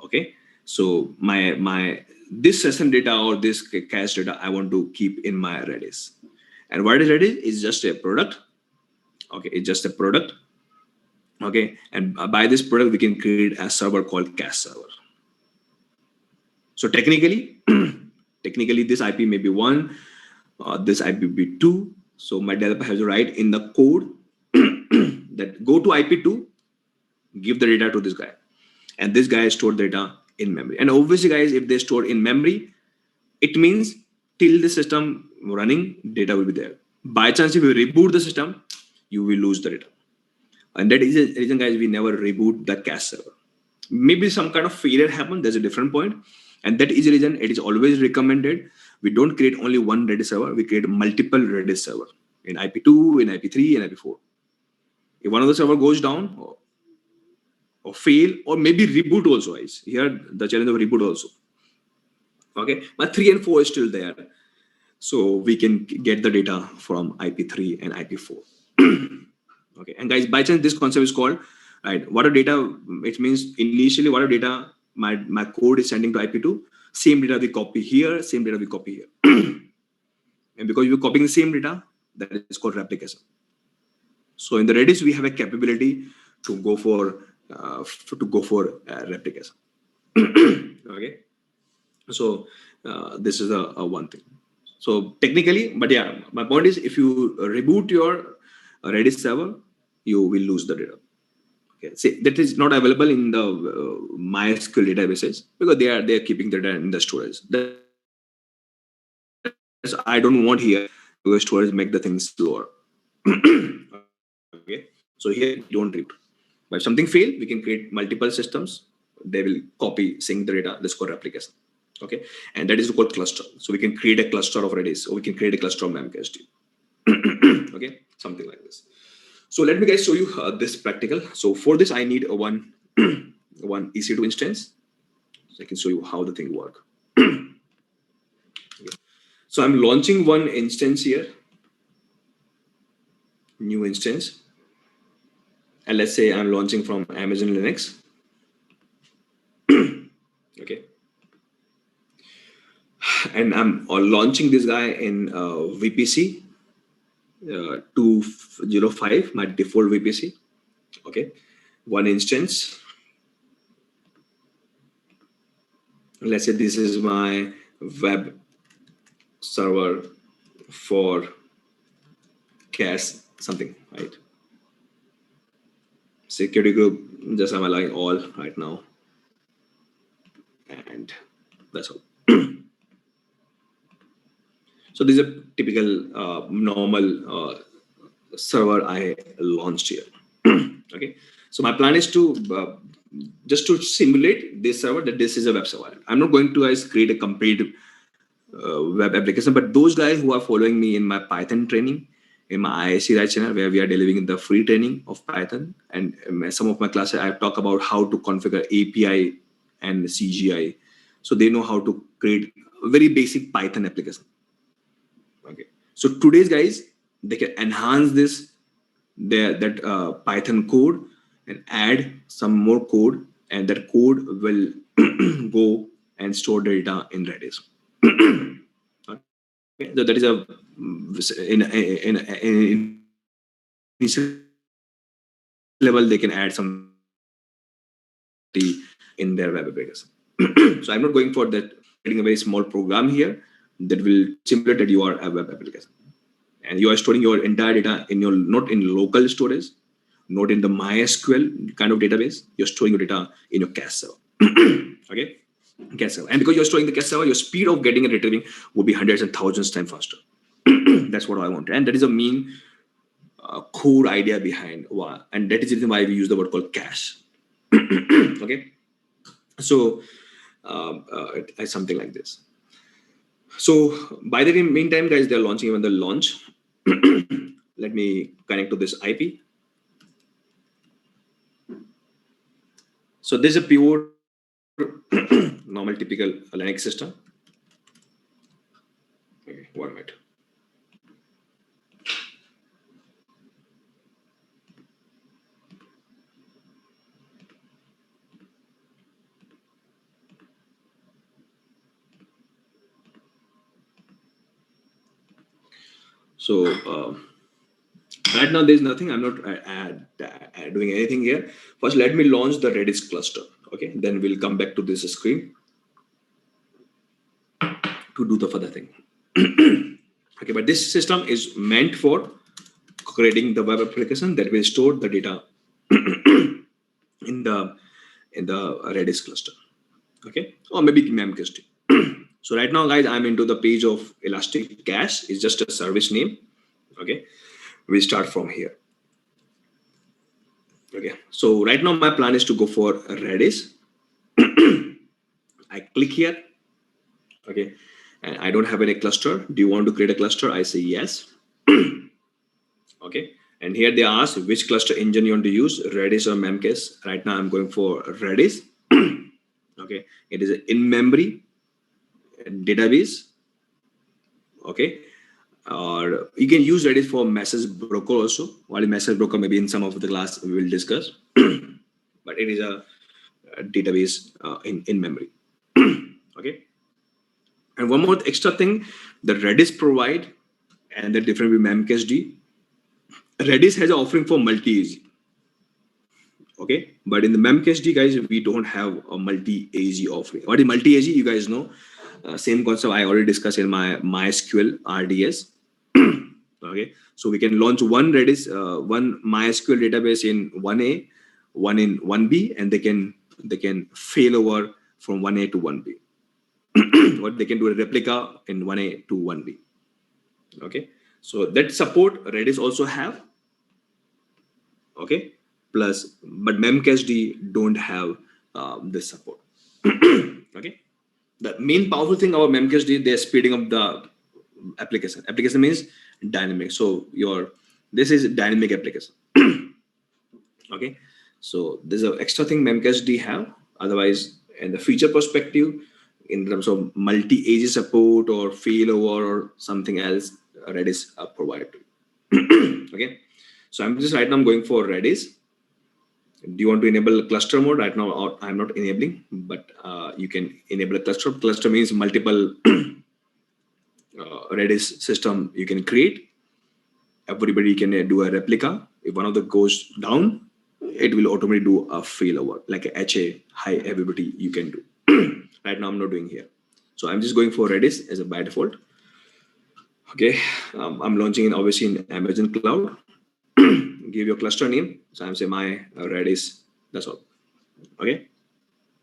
Okay, so my this session data or this cache data I want to keep in my Redis. And what is Redis? It's just a product. Okay, it's just a product. Okay, and by this product we can create a server called cache server. So technically this IP may be 1, this IP may be 2. So my developer has to write in the code that go to IP2, give the data to this guy, and this guy store data in memory. And obviously, guys, if they store in memory, it means till the system running, data will be there. By chance, if you reboot the system, you will lose the data. And that is the reason, guys, we never reboot the cache server. Maybe some kind of failure happened, there's a different point. And that is the reason it is always recommended. We don't create only one Redis server, we create multiple Redis server in IP2, in IP3, and IP4. If one of the server goes down or fail, or maybe reboot also, guys. Here, the challenge of reboot also. Okay, but 3 and 4 is still there. So we can get the data from IP3 and IP4. Okay, and guys, by chance, this concept is called, right, what a data, it means initially what a data my code is sending to IP2, same data we copy here, same data we copy here. And because we're copying the same data, that is called replication. So in the Redis, we have a capability to go for replication. Okay, so this is a one thing. So technically, but yeah, my point is, if you reboot your Redis server, you will lose the data. Okay, see, that is not available in the MySQL databases because they are keeping the data in the storage. I don't want here because storage make the things slower. Okay, so here you don't reboot. But if something fail, we can create multiple systems. They will copy, sync the data. That's called replication. Okay, and that is called cluster. So we can create a cluster of Redis, or we can create a cluster of Memcached. Okay, something like this. So let me guys show you this practical. So for this, I need a one EC2 instance. So I can show you how the thing work. Okay. So I'm launching one instance here, new instance. And let's say I'm launching from Amazon Linux. Okay. And I'm launching this guy in VPC 205, my default VPC. Okay. One instance. Let's say this is my web server for cache something, right? Security group, just I'm allowing all right now. And that's all. So this is a typical normal server I launched here. Okay. So my plan is to just to simulate this server, that this is a web server. I'm not going to guys create a complete web application, but those guys who are following me in my Python training, in my IIC Right channel, where we are delivering the free training of Python, and some of my classes, I talk about how to configure API and CGI. So they know how to create a very basic Python application. Okay. So today's guys, they can enhance this, that Python code and add some more code, and that code will go and store data in Redis. Okay. So that is a in initial level, they can add some in their web application. So I'm not going for that, creating a very small program here that will simulate that you are a web application. And you are storing your entire data in your, not in local storage, not in the MySQL kind of database. You're storing your data in your cache server. Okay, cache server. And because you're storing the cache server, your speed of getting and retrieving will be hundreds and thousands times faster. That's what I want. And that is a mean core idea behind why. And that is the reason why we use the word called cache. Okay. So it's something like this. So by the meantime, guys, they're launching even the launch. Let me connect to this IP. So this is a pure normal typical Linux system. Okay, 1 minute. So right now there's nothing. I'm not doing anything here. First, let me launch the Redis cluster. Okay, then we'll come back to this screen to do the further thing. Okay, but this system is meant for creating the web application that will store the data in the Redis cluster. Okay, or maybe Memcached. So right now, guys, I'm into the page of Elastic Cache. It's just a service name. Okay, we start from here. Okay, so right now my plan is to go for Redis. I click here. Okay, and I don't have any cluster. Do you want to create a cluster? I say yes. Okay, and here they ask which cluster engine you want to use, Redis or Memcache. Right now I'm going for Redis. Okay, it is an in-memory database. Okay, or you can use Redis for message broker also. While message broker maybe in some of the class we will discuss, but it is a database in memory. Okay, and one more extra thing that Redis provide, and the different with Memcached. Redis has an offering for multi-AZ. Okay, but in the Memcached, guys, we don't have a multi-AZ offering. What is multi-AZ? You guys know. Same concept I already discussed in my MySQL RDS. Okay, so we can launch one Redis, one MySQL database in 1A, one in 1B, and they can fail over from 1A to 1B. What they can do a replica in 1A to 1B. Okay, so that support Redis also have. Okay, plus but Memcached don't have this support. Okay, the main powerful thing about Memcached, they're speeding up the application. Application means dynamic. So this is dynamic application. Okay, so there's an extra thing Memcached have. Otherwise, in the feature perspective, in terms of multi-AZ support or failover or something else, Redis provided. Okay, so I'm going for Redis. Do you want to enable cluster mode? Right now, I'm not enabling, but you can enable a cluster. Cluster means multiple Redis system you can create. Everybody can do a replica. If one of them goes down, it will automatically do a failover, like a HA, high availability you can do. Right now, I'm not doing here. So I'm just going for Redis as a by default. Okay, I'm launching obviously in Amazon Cloud. Give your cluster name. So I'm saying my Redis. That's all. Okay,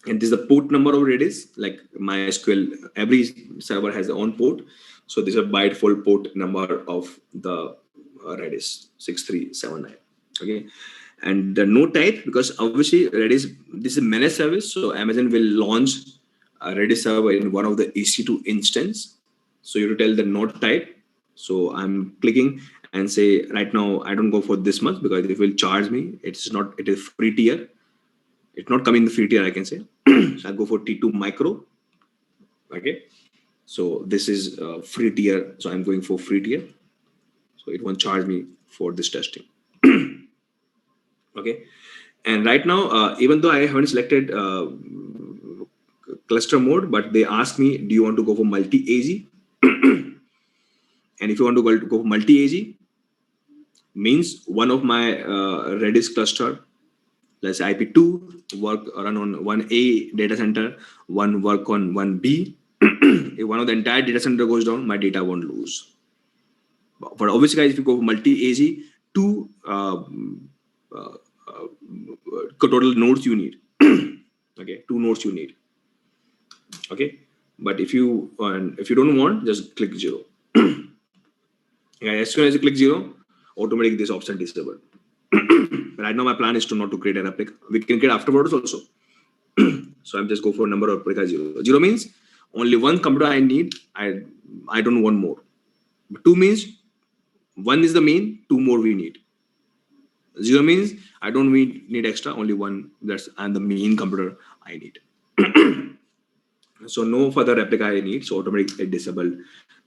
and this is the port number of Redis. Like MySQL, every server has their own port. So this is a by default port number of the Redis 6379. Okay, and the node type, because obviously Redis, this is a managed service. So Amazon will launch a Redis server in one of the EC2 instance. So you have to tell the node type. So I'm clicking and say right now I don't go for this much because it will charge me. It is free tier. It's not coming in the free tier, I can say. So I go for T2 micro. Okay. So this is free tier. So I'm going for free tier. So it won't charge me for this testing. Okay. And right now, even though I haven't selected cluster mode, but they ask me, do you want to go for multi-AZ? And if you want to go for multi-AZ, means one of my Redis cluster, let's say IP2 run on 1A data center, one work on 1B. If one of the entire data center goes down, my data won't lose. But obviously, guys, if you go for multi-AZ, two total nodes you need. Okay, 2 nodes you need. Okay, but if you don't want, just click 0. As soon as you click 0, automatically this option disabled. Right now my plan is to not to create a replica. We can create afterwards also. So I'm just go for number of replica 0. 0 means only one computer I need. I don't want more. But 2 means 1 is the main, 2 more we need. 0 means I don't need extra, only 1. And the main computer I need. So no further replica I need. So automatically disable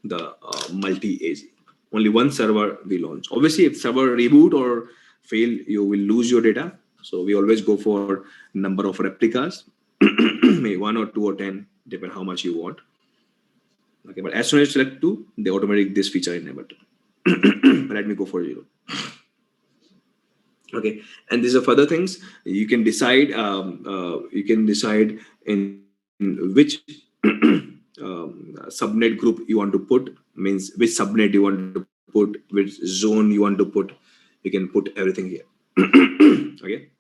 the multi-AZ. Only one server we launch. Obviously, if server reboot or fail, you will lose your data. So we always go for number of replicas, maybe 1 or 2 or 10, depend how much you want. Okay, but as soon as you select 2, they automatically this feature enabled. Let me go for 0. Okay, and these are further things you can decide. You can decide in which subnet group you want to put, means which subnet you want to put, which zone you want to put. You can put everything here. Okay,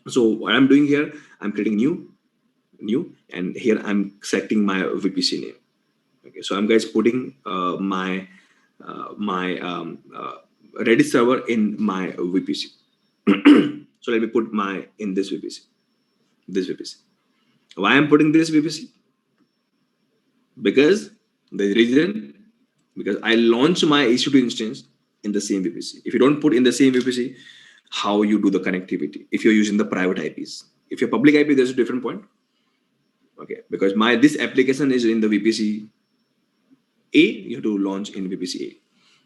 so what I'm doing here, I'm creating new. new, and here I'm selecting my VPC name. Okay, so I'm guys putting my Redis server in my VPC. So let me put in this VPC. Why I'm putting this VPC? Because the reason, because I launch my EC2 instance in the same VPC. If you don't put in the same VPC, how you do the connectivity? If you're using the private IPs, if you're public IP, there's a different point. Okay, because this application is in the VPC A, you have to launch in VPC A.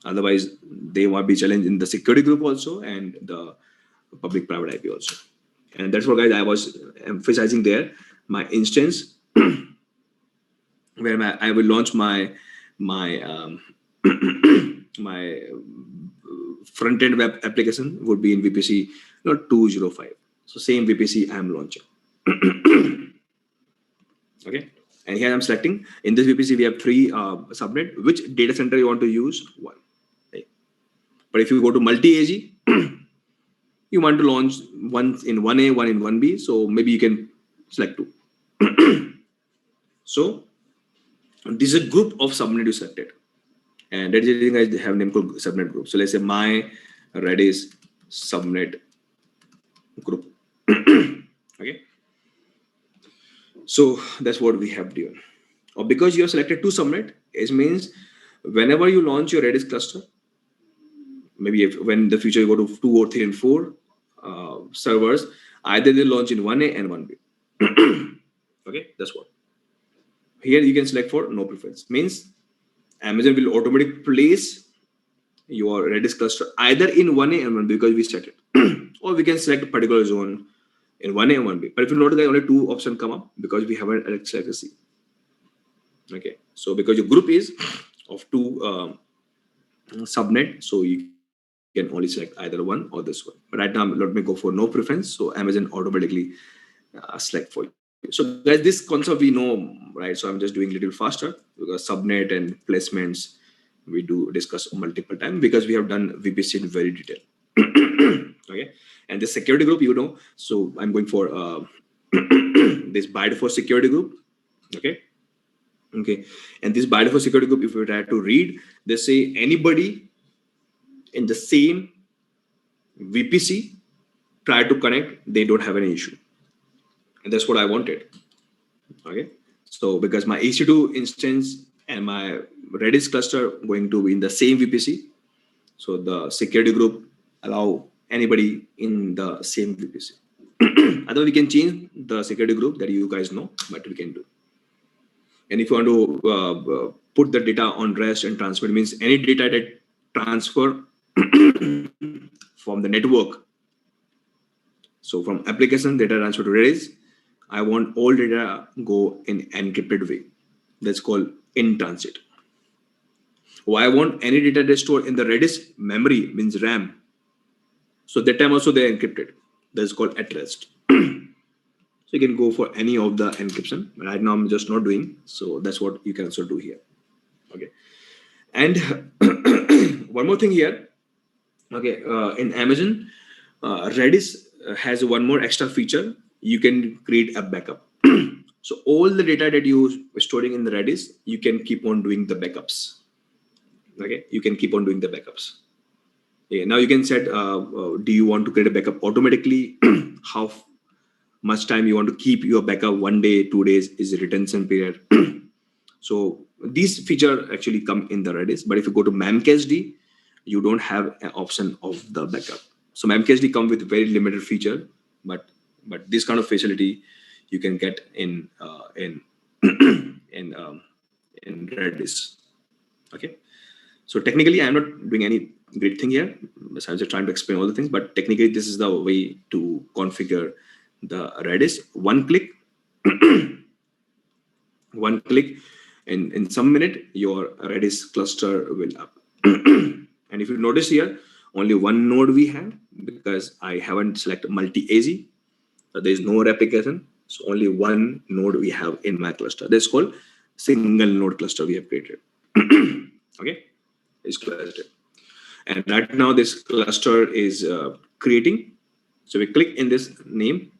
Otherwise, they might be challenged in the security group also and the public private IP also. And that's what, guys, I was emphasizing there. My instance where I will launch my my front end web application would be in VPC 205. So same VPC I'm launching. Okay, and here I'm selecting in this VPC we have 3 subnet. Which data center you want to use? One. Right? But if you go to multi-AG, you want to launch one in 1A, one in 1B, so maybe you can select 2. So this is a group of subnet you selected, and that is guys, they have name called subnet group. So let's say my Redis subnet group. Okay, so that's what we have done. Or because you have selected 2 subnet, it means whenever you launch your Redis cluster, maybe when in the future you go to 2 or 3 and 4 servers, either they launch in 1A and 1B. Okay, that's what. Here you can select for no preference. Means Amazon will automatically place your Redis cluster either in 1A and 1B because we set it. Or we can select a particular zone in 1A and 1B. But if you notice that only 2 options come up because we haven't selected C. Okay, so because your group is of 2 subnet, so you can only select either one or this one. But right now, let me go for no preference. So Amazon automatically select for you. So guys, this concept we know, right? So I'm just doing a little faster because subnet and placements we do discuss multiple times because we have done VPC in very detail. Okay, and the security group, you know, so I'm going for this by default security group. Okay, and this by default security group, if we try to read, they say anybody in the same VPC try to connect, they don't have any issue, and that's what I wanted. Okay, so because my EC2 instance and my Redis cluster going to be in the same VPC, so the security group allow anybody in the same VPC. Otherwise, we can change the security group that you guys know, but we can do. And if you want to put the data on rest and transmit, means any data that transfer from the network. So from application data transfer to Redis, I want all data go in encrypted way. That's called in transit. Why I want any data they store in the Redis memory means RAM. So that time also they're encrypted. That's called at rest. So you can go for any of the encryption. Right now I'm just not doing. So that's what you can also do here. Okay. And one more thing here. Okay, in Amazon, Redis has one more extra feature. You can create a backup. So all the data that you are storing in the Redis, you can keep on doing the backups. Okay, you can keep on doing the backups. Yeah, now you can set, do you want to create a backup automatically? How much time you want to keep your backup? 1 day, 2 days is a retention period. So these features actually come in the Redis. But if you go to Memcached, you don't have an option of the backup. So Memcached come with very limited feature, but this kind of facility you can get in Redis. Okay. So technically, I'm not doing any great thing here. I'm just trying to explain all the things, but technically, this is the way to configure the Redis. One click, in some minute, your Redis cluster will up. And if you notice here, only one node we have because I haven't selected multi-AZ. So there is no replication. So only one node we have in my cluster. That's called single node cluster we have created. Okay, it's clustered. And right now this cluster is creating. So we click in this name.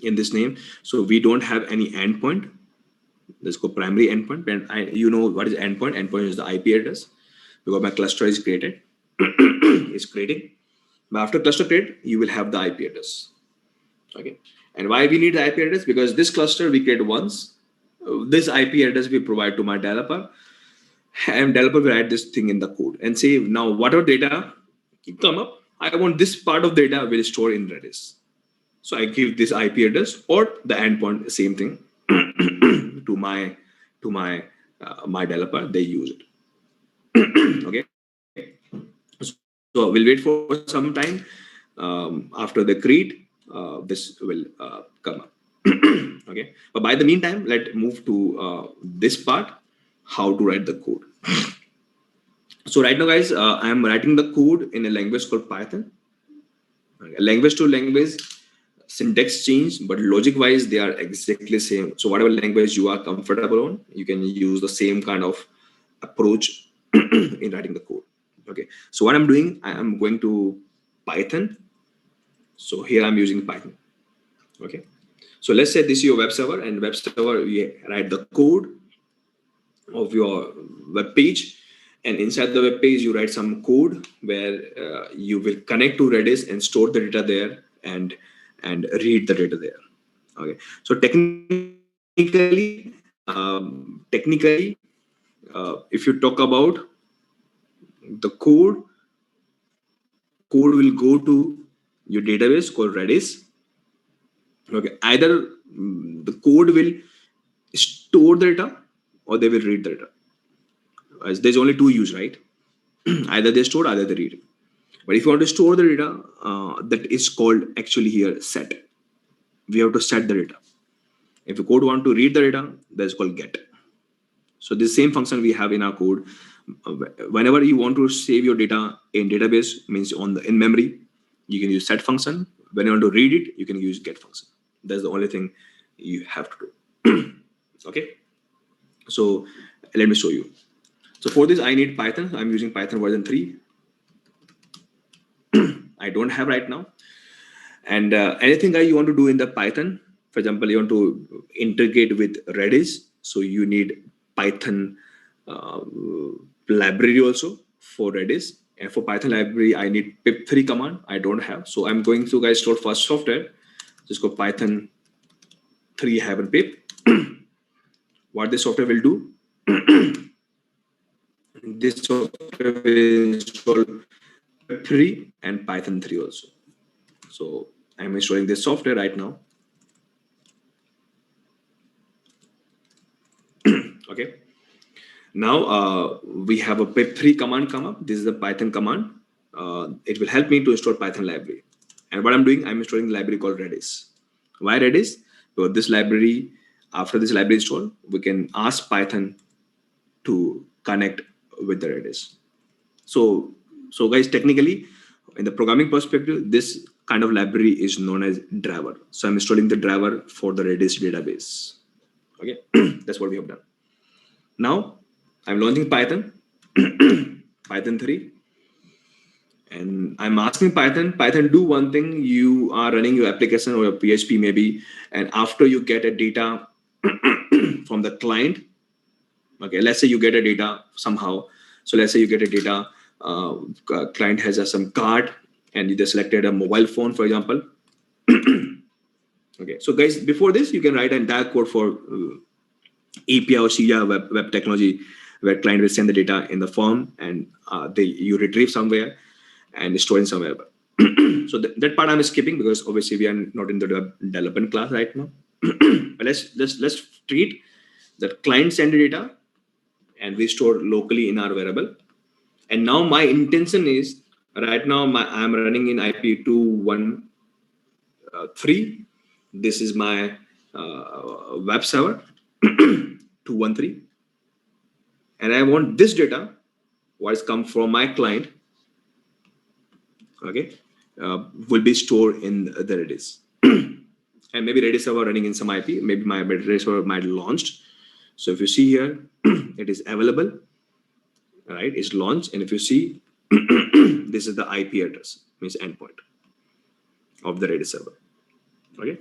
in this name. So we don't have any endpoint. Let's go primary endpoint. And you know what is endpoint? Endpoint is the IP address, because my cluster is created, is creating. But after cluster create, you will have the IP address. Okay. And why we need the IP address? Because this cluster we create once. This IP address we provide to my developer, and developer will write this thing in the code and say, now whatever data come up, I want this part of data will store in Redis. So I give this IP address or the endpoint, same thing, to my developer. They use it. Okay. So we'll wait for some time. After the create, this will come up. Okay. But by the meantime, let's move to this part, how to write the code. So right now, guys, I'm writing the code in a language called Python. Okay. Language to language, syntax change, but logic wise, they are exactly same. So whatever language you are comfortable on, you can use the same kind of approach in writing the code. Okay. So what I'm doing, I am going to Python. So here I'm using Python. Okay. So let's say this is your web server, and web server, we write the code of your web page, and inside the web page you write some code where you will connect to Redis and store the data there, and read the data there. Okay. So technically, if you talk about the code will go to your database called Redis. Okay. Either the code will store the data or they will read the data. As there's only two use, right? Either they store, either they read. But if you want to store the data, that is called actually here set. We have to set the data. If you code want to read the data, that's called get. So this same function we have in our code. Whenever you want to save your data in database, means in memory, you can use set function. When you want to read it, you can use get function. That's the only thing you have to do. Okay. So let me show you. So for this, I need Python. I'm using Python version 3. I don't have right now. And anything that you want to do in the Python, for example, you want to integrate with Redis, so you need Python library also for Redis. And for Python library, I need pip3 command. I don't have. So I'm going to, guys, store first software. Just go Python 3-pip. What this software will do, this software will install pip3 and Python 3 also. So I'm installing this software right now. Okay. Now we have a pip3 command come up. This is the Python command. It will help me to install Python library. And what I'm doing, I'm installing the library called Redis. Why Redis? Because this library, after this library install, we can ask Python to connect with the Redis. So guys, technically, in the programming perspective, this kind of library is known as driver. So I'm installing the driver for the Redis database. Okay, that's what we have done. Now I'm launching Python, Python 3. And I'm asking Python, do one thing. You are running your application or your PHP maybe, and after you get a data from the client, okay, let's say you get a data somehow. So let's say you get a data, client has some card, and you just selected a mobile phone, for example. Okay, so guys, before this, you can write an entire code for API or CI web technology, where client will send the data in the form, and you retrieve somewhere and store in somewhere. So that part I'm skipping, because obviously we are not in the development class right now. But let's treat that client send the data and we store locally in our variable. And now my intention is, right now I'm running in IP 213. This is my web server 213, and I want this data, what has come from my client, okay, will be stored in the Redis. And maybe Redis server running in some IP, maybe my Redis server might launched. So if you see here, it is available, right? It's launched, and if you see, this is the IP address, means endpoint of the Redis server. Okay.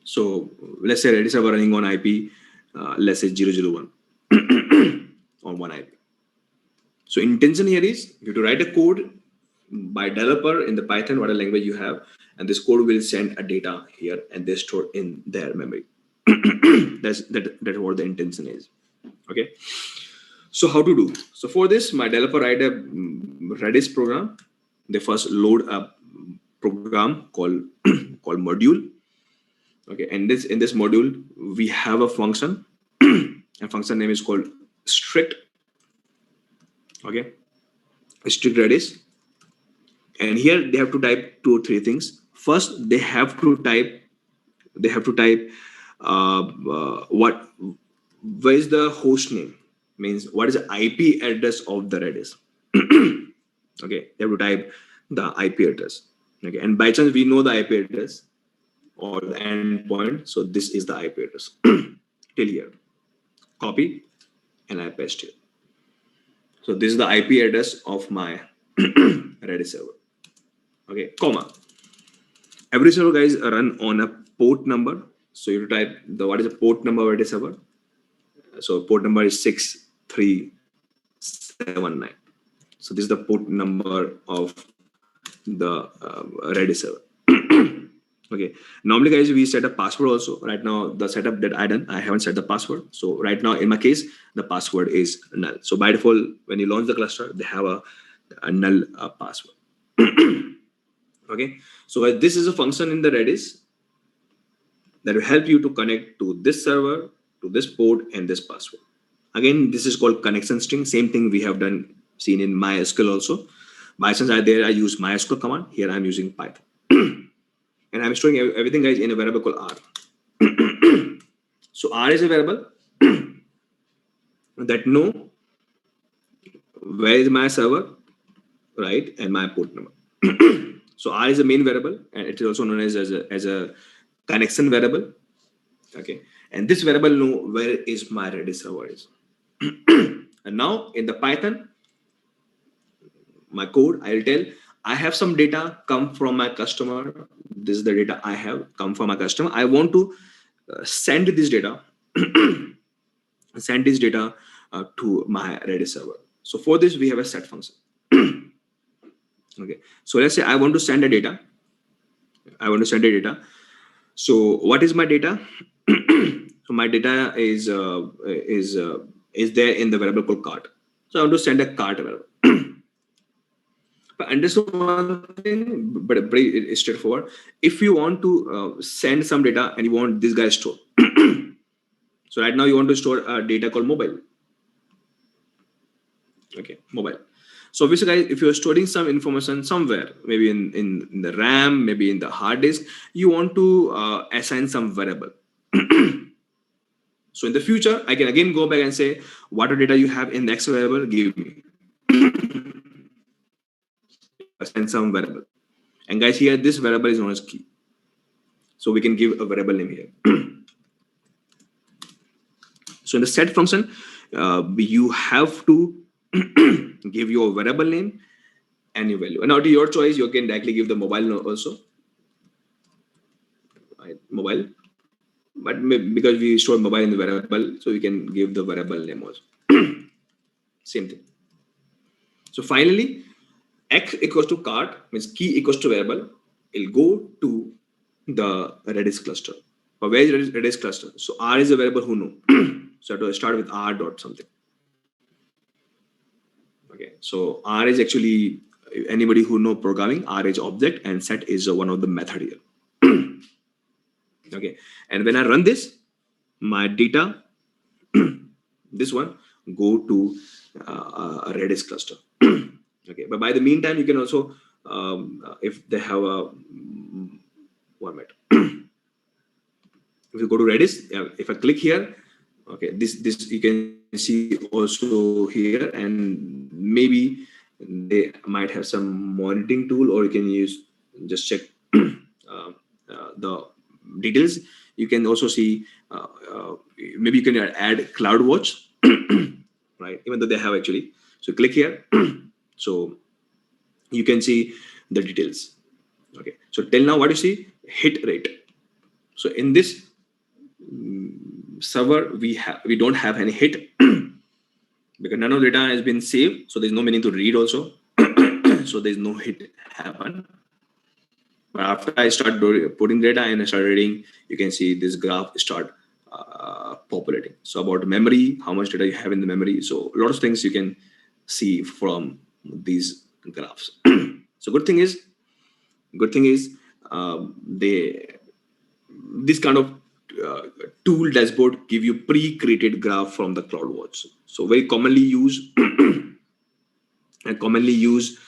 So let's say Redis server running on IP, let's say 001 on one IP. So intention here is you to write a code by developer in the Python, whatever language you have, and this code will send a data here and they store in their memory. That's what the intention is. Okay. So how to do? So for this, my developer write a Redis program. They first load a program called called module. Okay, and this in this module we have a function, and function name is called strict. Okay, strict Redis, and here they have to type 2 or 3 things. First, they have to type what where is the host name, means what is the IP address of the Redis. Okay, they have to type the IP address. Okay, and by chance we know the IP address or the endpoint, so this is the IP address till here. Copy and I paste here. So this is the IP address of my Redis server. Okay, comma. Every server guys run on a port number. So you type the what is the port number of Redis server. So port number is 6379. So this is the port number of the Redis server. Okay. Normally, guys, we set a password also. Right now, the setup that I done, I haven't set the password. So right now, in my case, the password is null. So by default, when you launch the cluster, they have a null password. Okay. So this is a function in the Redis that will help you to connect to this server, to this port, and this password. Again, this is called connection string. Same thing we have done seen in MySQL also. By since I use MySQL command. Here I'm using Python. And I'm storing everything guys in a variable called R. So R is a variable that know where is my server, right, and my port number. So R is the main variable, and it is also known as a connection variable. Okay, and this variable know where is my Redis server is. And now in the Python, my code, I'll tell I have some data come from my customer. This is the data I have come from my customer. I want to send this data to my Redis server. So for this, we have a set function. Okay. So let's say I want to send a data. So what is my data? So my data is there in the variable called cart. So I want to send a cart variable. But understand one thing, but very straightforward. If you want to send some data and you want this guy stored, so right now you want to store a data called mobile. Okay, mobile. So obviously, guys, if you're storing some information somewhere, maybe in the RAM, maybe in the hard disk, you want to assign some variable. So in the future, I can again go back and say, what data you have in next variable, give me. Assign some variable. And guys, here this variable is known as key. So we can give a variable name here. So in the set function, you have to give your variable name and your value. And now to your choice, you can directly give the mobile also. Right, mobile. But because we store mobile in the variable, so we can give the variable name also. Same thing. So finally, X equals to cart means key equals to variable. It'll go to the Redis cluster. But where is Redis cluster? So R is a variable who know. So I have to start with R dot something. Okay. So R is actually anybody who know programming. R is object and set is one of the method here. Okay. And when I run this, my data, this one go to a Redis cluster. Okay. But by the meantime, you can also, if they have a 1 minute. If you go to Redis, if I click here, okay, this you can see also here, and maybe they might have some monitoring tool, or you can use just check the details. You can also see maybe you can add CloudWatch, right? Even though they have actually. So click here, so you can see the details. Okay, so till now what you see, hit rate. So in this server, we don't have any hit because none of the data has been saved. So there's no meaning to read also. So there's no hit happen. But after I start putting data and I start reading, you can see this graph start populating. So about memory, how much data you have in the memory. So a lot of things you can see from these graphs. So good thing is this kind of tool dashboard give you pre-created graph from the CloudWatch. So very commonly used and commonly used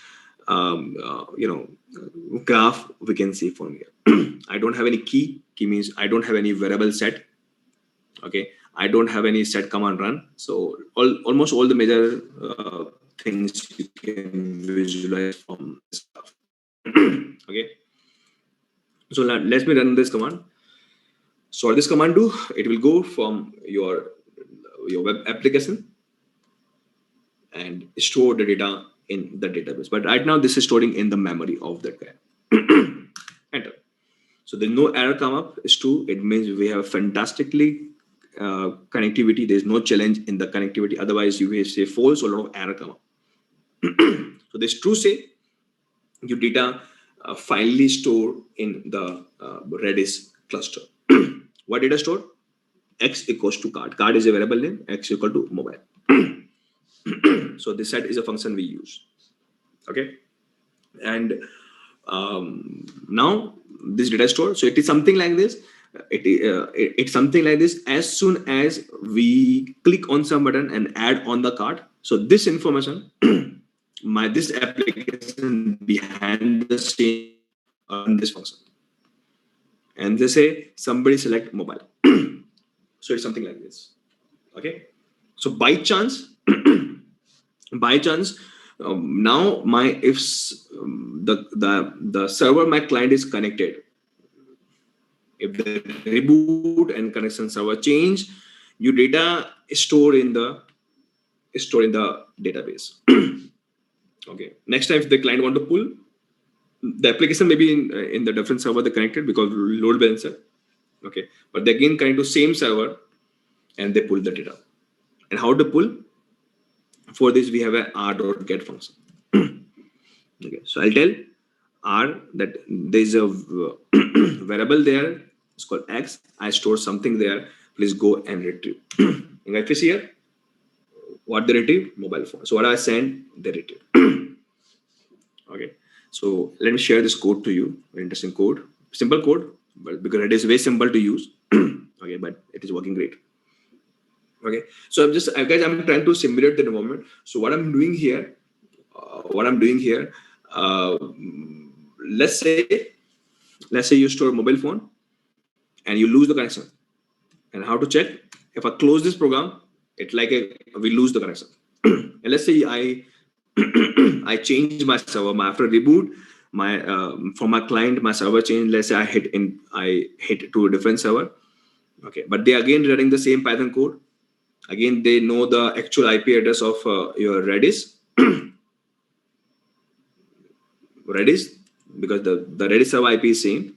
graph we can see from here. I don't have any key means I don't have any variable set. Okay, I don't have any set command run. So almost all the major things you can visualize from this graph. Okay, so let me run this command. So what this command do, it will go from your web application and store the data in the database. But right now this is storing in the memory of that guy. Enter. So there's no error come up. It's true. It means we have fantastically connectivity. There's no challenge in the connectivity. Otherwise you will say false or a lot of error come up. So this true say your data finally stored in the Redis cluster. What data stored? X equals to card. Card is a variable name. X equal to mobile. So this set is a function we use. Okay, and now this data store. So it is something like this. It's something like this. As soon as we click on some button and add on the card, so this information, this application behind the scene on this function, and they say somebody select mobile. So it's something like this. Okay, so by chance now if the server my client is connected, if the reboot and connection server change, your data is stored in the database. Okay, next time if the client want to pull the application, maybe in the different server they connected because load balancer. Okay, but they again connect to same server and they pull the data. And how to pull? For this we have a r.get function. Okay, so I'll tell r that there's a variable there. It's called x. I store something there. Please go and retrieve. And if you see here, what they retrieve? Mobile phone. So what I send, they retrieve. Okay. So let me share this code to you. Very interesting code. Simple code, but because it is very simple to use. Okay, but it is working great. Okay. So I'm trying to simulate the environment. So what I'm doing here, let's say you store a mobile phone and you lose the connection. And how to check? If I close this program, it's like we lose the connection. And let's say I change my server. After reboot, from my client, my server changed. Let's say I hit to a different server. Okay, but they again running the same Python code. Again, they know the actual IP address of your Redis. Redis, because the Redis server IP is same.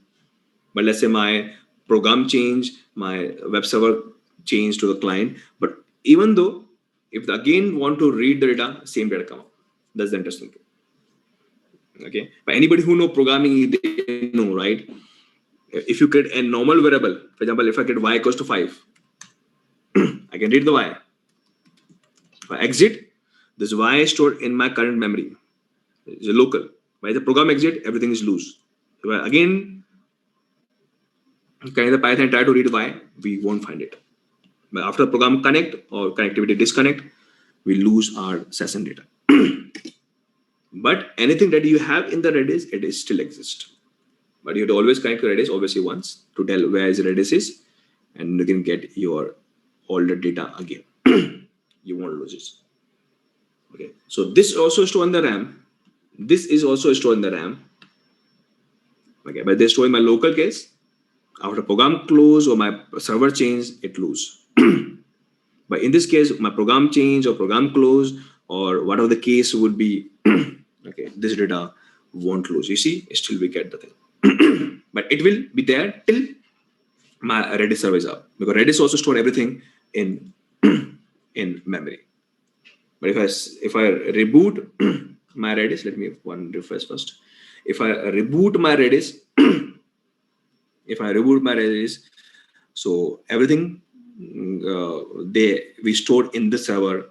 But let's say my program change, my web server change to the client. But even though, if they again want to read the data, same data come up. That's the interesting thing. Okay, but anybody who know programming, they know, right? If you create a normal variable, for example, if I create y equals to 5, I can read the y. If I exit, this y is stored in my current memory. It's a local. By the program exit, everything is loose. If I again connect the Python and try to read y, we won't find it. But after the program connect or connectivity disconnect, we lose our session data. But anything that you have in the Redis, it is still exists. But you have to always connect to Redis, obviously once, to tell where is Redis is, and you can get your older data again. You won't lose it. Okay, so this also stored in the RAM. This is also stored in the RAM. Okay, but they store in my local case. After program close or my server change, it lose. But in this case, my program change or program close or whatever the case would be, okay, this data won't lose. You see, still we get the thing. But it will be there till my Redis server is up, because Redis also store everything in in memory. But if I reboot my Redis, let me one refresh first. If I reboot my Redis, so everything we stored in the server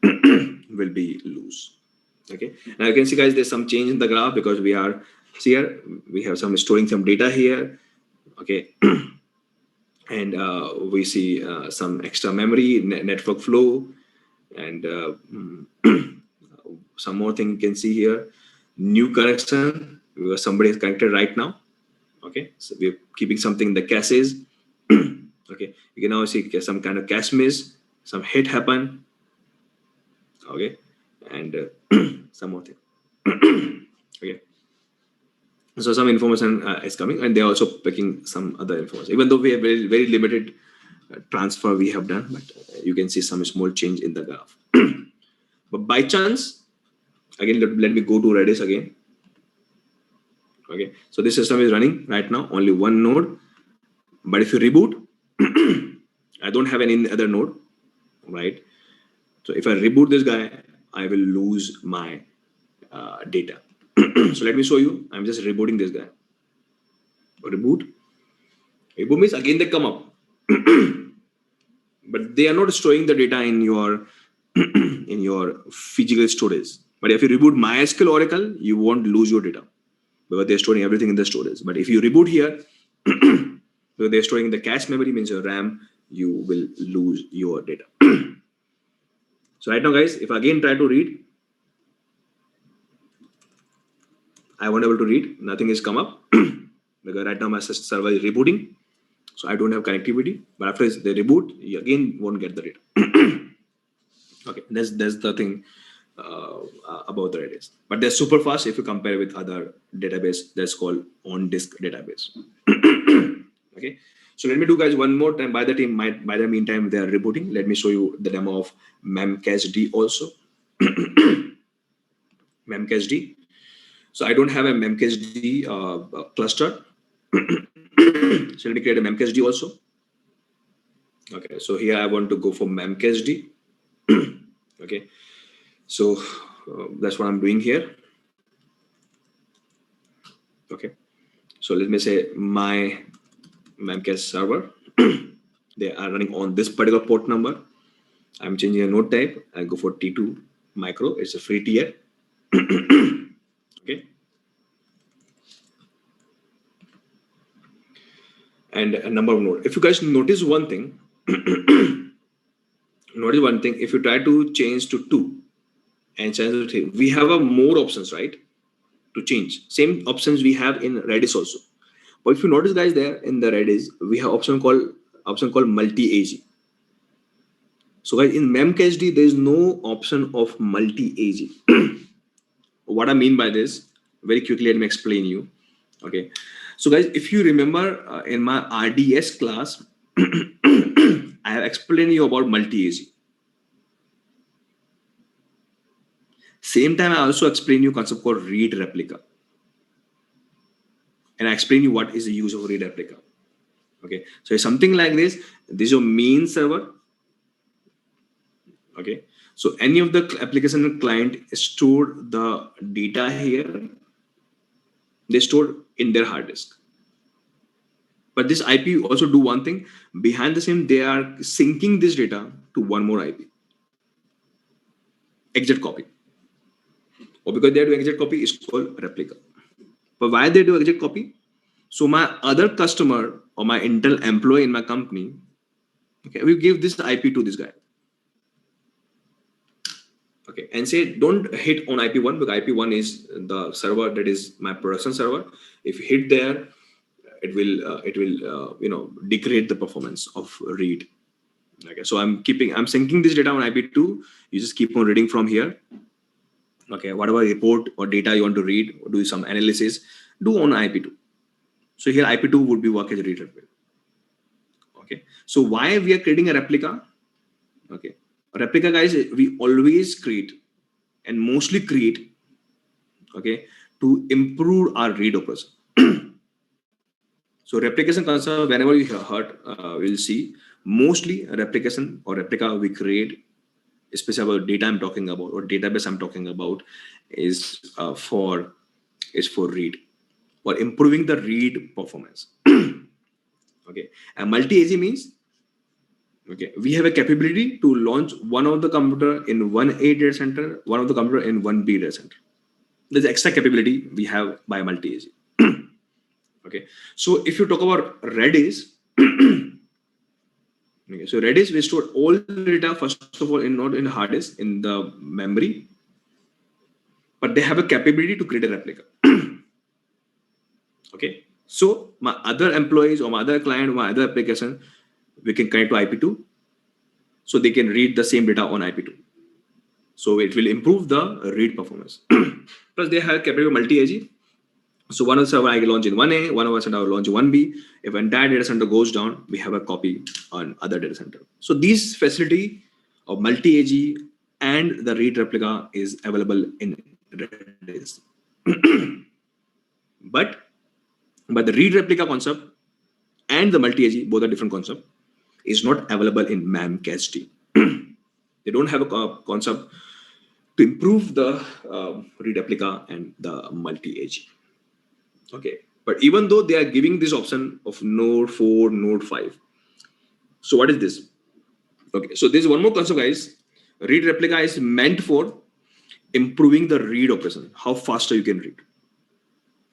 will be loose. Okay, now you can see, guys, there's some change in the graph, because we are, see here, we have some storing some data here. Okay, and we see some extra memory, network flow, and some more thing you can see here, new connection, where somebody is connected right now. Okay, so we're keeping something in the caches. Okay, you can now see some kind of cache miss, some hit happen. Okay, and some more thing. Okay, so some information is coming, and they're also picking some other information, even though we have very, very limited transfer we have done, but you can see some small change in the graph. But by chance, again, let me go to Redis again. Okay, so this system is running right now, only one node. But if you reboot, I don't have any other node, right? So if I reboot this guy, I will lose my data. So let me show you. I'm just rebooting this guy. Reboot. Reboot means again they come up, but they are not storing the data in your in your physical storage. But if you reboot MySQL Oracle, you won't lose your data, because they're storing everything in the storage. But if you reboot here, so they're storing the cache memory, means your RAM, you will lose your data. So right now, guys, if I again try to read, I won't able to read, nothing is come up, because right now my server is rebooting, so I don't have connectivity. But after they reboot, you again won't get the data. Okay, that's the thing about the Redis. But they're super fast if you compare with other database that's called on-disk database. Okay, so let me do, guys, one more time. By the meantime they are rebooting, let me show you the demo of memcached also. Memcached. So I don't have a memcached cluster. So let me create a memcached also. Okay, so here I want to go for memcached. Okay, so that's what I'm doing here. Okay, so let me say my memcache server. They are running on this particular port number. I'm changing a node type. I go for T2 micro. It's a free tier. Okay, and a number of node. If you guys notice one thing, if you try to change to 2 and change to 3, we have a more options, right, to change. Same options we have in Redis also. But if you notice, guys, there in the Redis, we have option called multi-AG. So guys, in memcached, there is no option of multi-AG. What I mean by this, very quickly, let me explain you. Okay, so guys, if you remember in my RDS class, I have explained you about multi-AG. Same time, I also explain you concept called read replica, and I explain you what is the use of read replica. Okay, so it's something like this. This is your main server. Okay, so any of the application client store the data here, they store in their hard disk. But this IP also do one thing. Behind the scene, they are syncing this data to one more IP, exact copy. Or because they are doing exact copy, is called replica. But why they do exact copy? So my other customer or my internal employee in my company, okay, we give this IP to this guy. Okay, and say don't hit on IP1, because IP1 is the server that is my production server. If you hit there, it will degrade the performance of read. Okay, so I'm syncing this data on IP2. You just keep on reading from here. Okay, whatever report or data you want to read or do some analysis, do on IP2. So here IP2 would be work as a read replica. Okay, so why we are creating a replica? Okay, a replica, guys, we always create and mostly create, okay, to improve our read operation. So replication concept, whenever you heard, we'll see mostly replication or replica we create, especially about data I'm talking about or database I'm talking about, is for read or improving the read performance. Okay, and multi-AG means, okay, we have a capability to launch one of the computer in one A data center, one of the computer in one B data center. There's extra capability we have by multi-AG. Okay, so if you talk about Redis, okay, so Redis we store all the data first of all in not in hard disk in the memory, but they have a capability to create a replica. Okay, so my other employees or my other client, my other application, we can connect to IP2, so they can read the same data on IP2. So it will improve the read performance. Plus they have capability of multi-AG. So one of the server I can launch in 1A, one of the server I will launch in 1B. If entire data center goes down, we have a copy on other data center. So this facility of multi-AG and the read replica is available in Redis. but the read replica concept and the multi-AG, both are different concept, is not available in Memcached. They don't have a concept to improve the read replica and the multi-AG. Okay, but even though they are giving this option of node 4, node 5, so what is this? Okay, so there's one more concept, guys. Read replica is meant for improving the read operation, how faster you can read.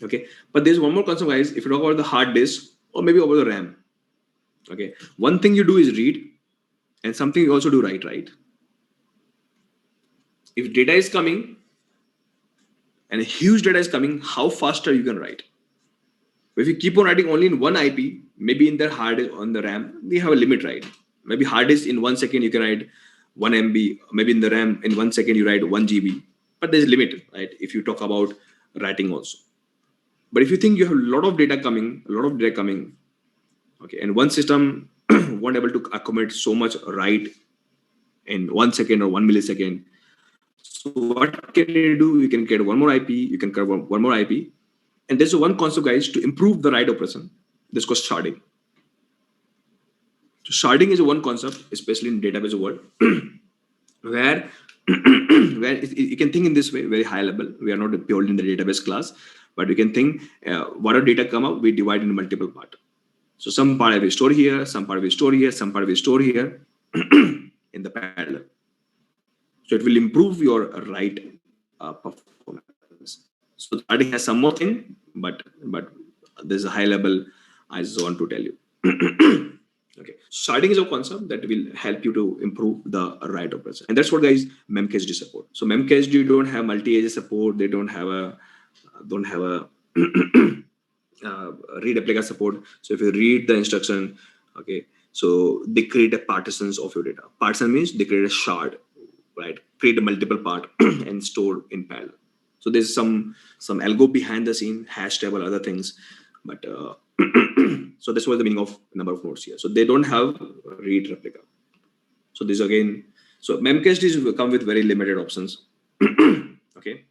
Okay, but there's one more concept, guys. If you talk about the hard disk or maybe over the RAM, okay, one thing you do is read, and something you also do write, right? If data is coming and a huge data is coming, how faster you can write? If you keep on writing only in one IP, maybe in the hard on the RAM, we have a limit, right? Maybe hard disk in 1 second you can write 1 MB. Maybe in the RAM in 1 second you write 1 GB. But there's a limit, right? If you talk about writing also. But if you think you have a lot of data coming, okay, and one system won't able to accommodate so much write in 1 second or 1 millisecond. So what can you do? You can create one more IP. You can cover one more IP. And there's one concept, guys, to improve the write operation. This is called sharding. So sharding is one concept, especially in database world, where you can think in this way, very high level. We are not purely in the database class, but we can think whatever data come out, we divide into multiple parts. So some part I will store here, some part I will store here, some part I will store here in the parallel. So it will improve your write performance. So sharding has some more thing, but there's a high level I just want to tell you. Okay, sharding is a concept that will help you to improve the write operation, and that's what, guys, Memcached support. So Memcached don't have multi-AG support. They don't have a read replica support. So if you read the instruction, okay, so they create a partitions of your data. Partition means they create a shard, right? Create a multiple part and store in parallel. So there's some algo behind the scene, hash table, other things, but so this was the meaning of number of nodes here. So they don't have read replica. So this again, so Memcached is come with very limited options. Okay,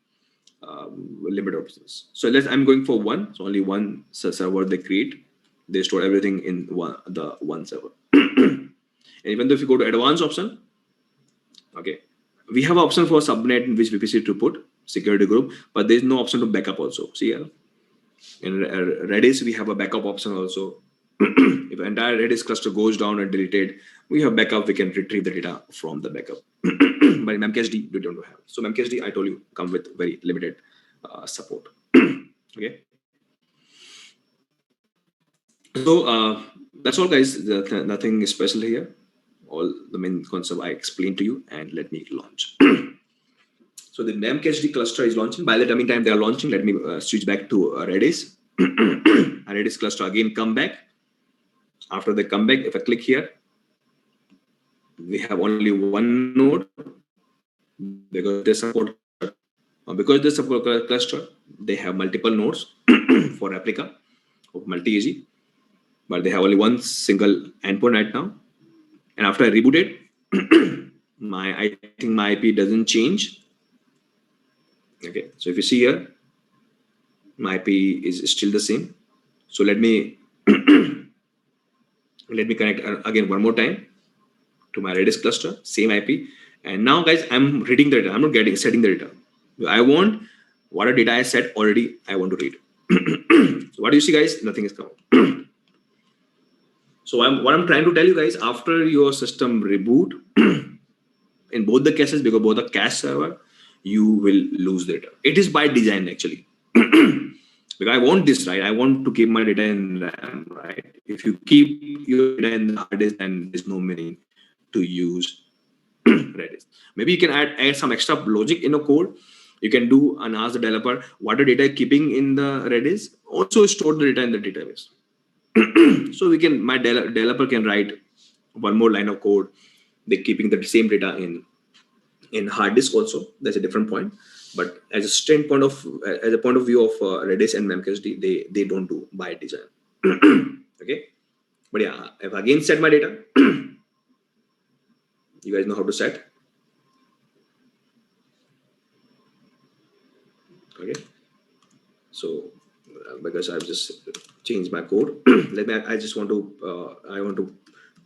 limited options. So I'm going for one. So only one server they create. They store everything in one server. And even though if you go to advanced option, okay, we have option for subnet in which VPC to put security group, but there's no option to backup also. See here. In Redis, we have a backup option also. If entire Redis cluster goes down and deleted, we have backup. We can retrieve the data from the backup. But in Memcached, we don't have. So Memcached, I told you, come with very limited support. Okay. So that's all, guys. Nothing special here. All the main concept I explained to you, and let me launch. So the Memcached cluster is launching. By the time they are launching, let me switch back to Redis. Redis cluster again come back. After they come back, if I click here, we have only one node because they support cluster. They have multiple nodes for replica of multi-AG, but they have only one single endpoint right now. And after I reboot it, I think my IP doesn't change. Okay, so if you see here, my IP is still the same. So let me Let me connect again one more time to my Redis cluster, same IP. And now guys, I'm reading the data. I'm not setting the data. I want whatever data I set already, I want to read. So what do you see guys? Nothing is coming. So what I'm trying to tell you guys, after your system reboot, in both the cases, because both are cache server, you will lose data. It is by design actually. Because I want this, right? I want to keep my data in RAM, right? If you keep your data in the hard disk, then there's no meaning to use Redis. Maybe you can add some extra logic in a code. You can do and ask the developer what the data keeping in the Redis. Also store the data in the database. So my developer can write one more line of code. They're keeping the same data in hard disk also. That's a different point. But as a point of view of Redis and Memcached, they don't do by design. Okay. But yeah, if again set my data, you guys know how to set. Okay. So because I've just changed my code, I want to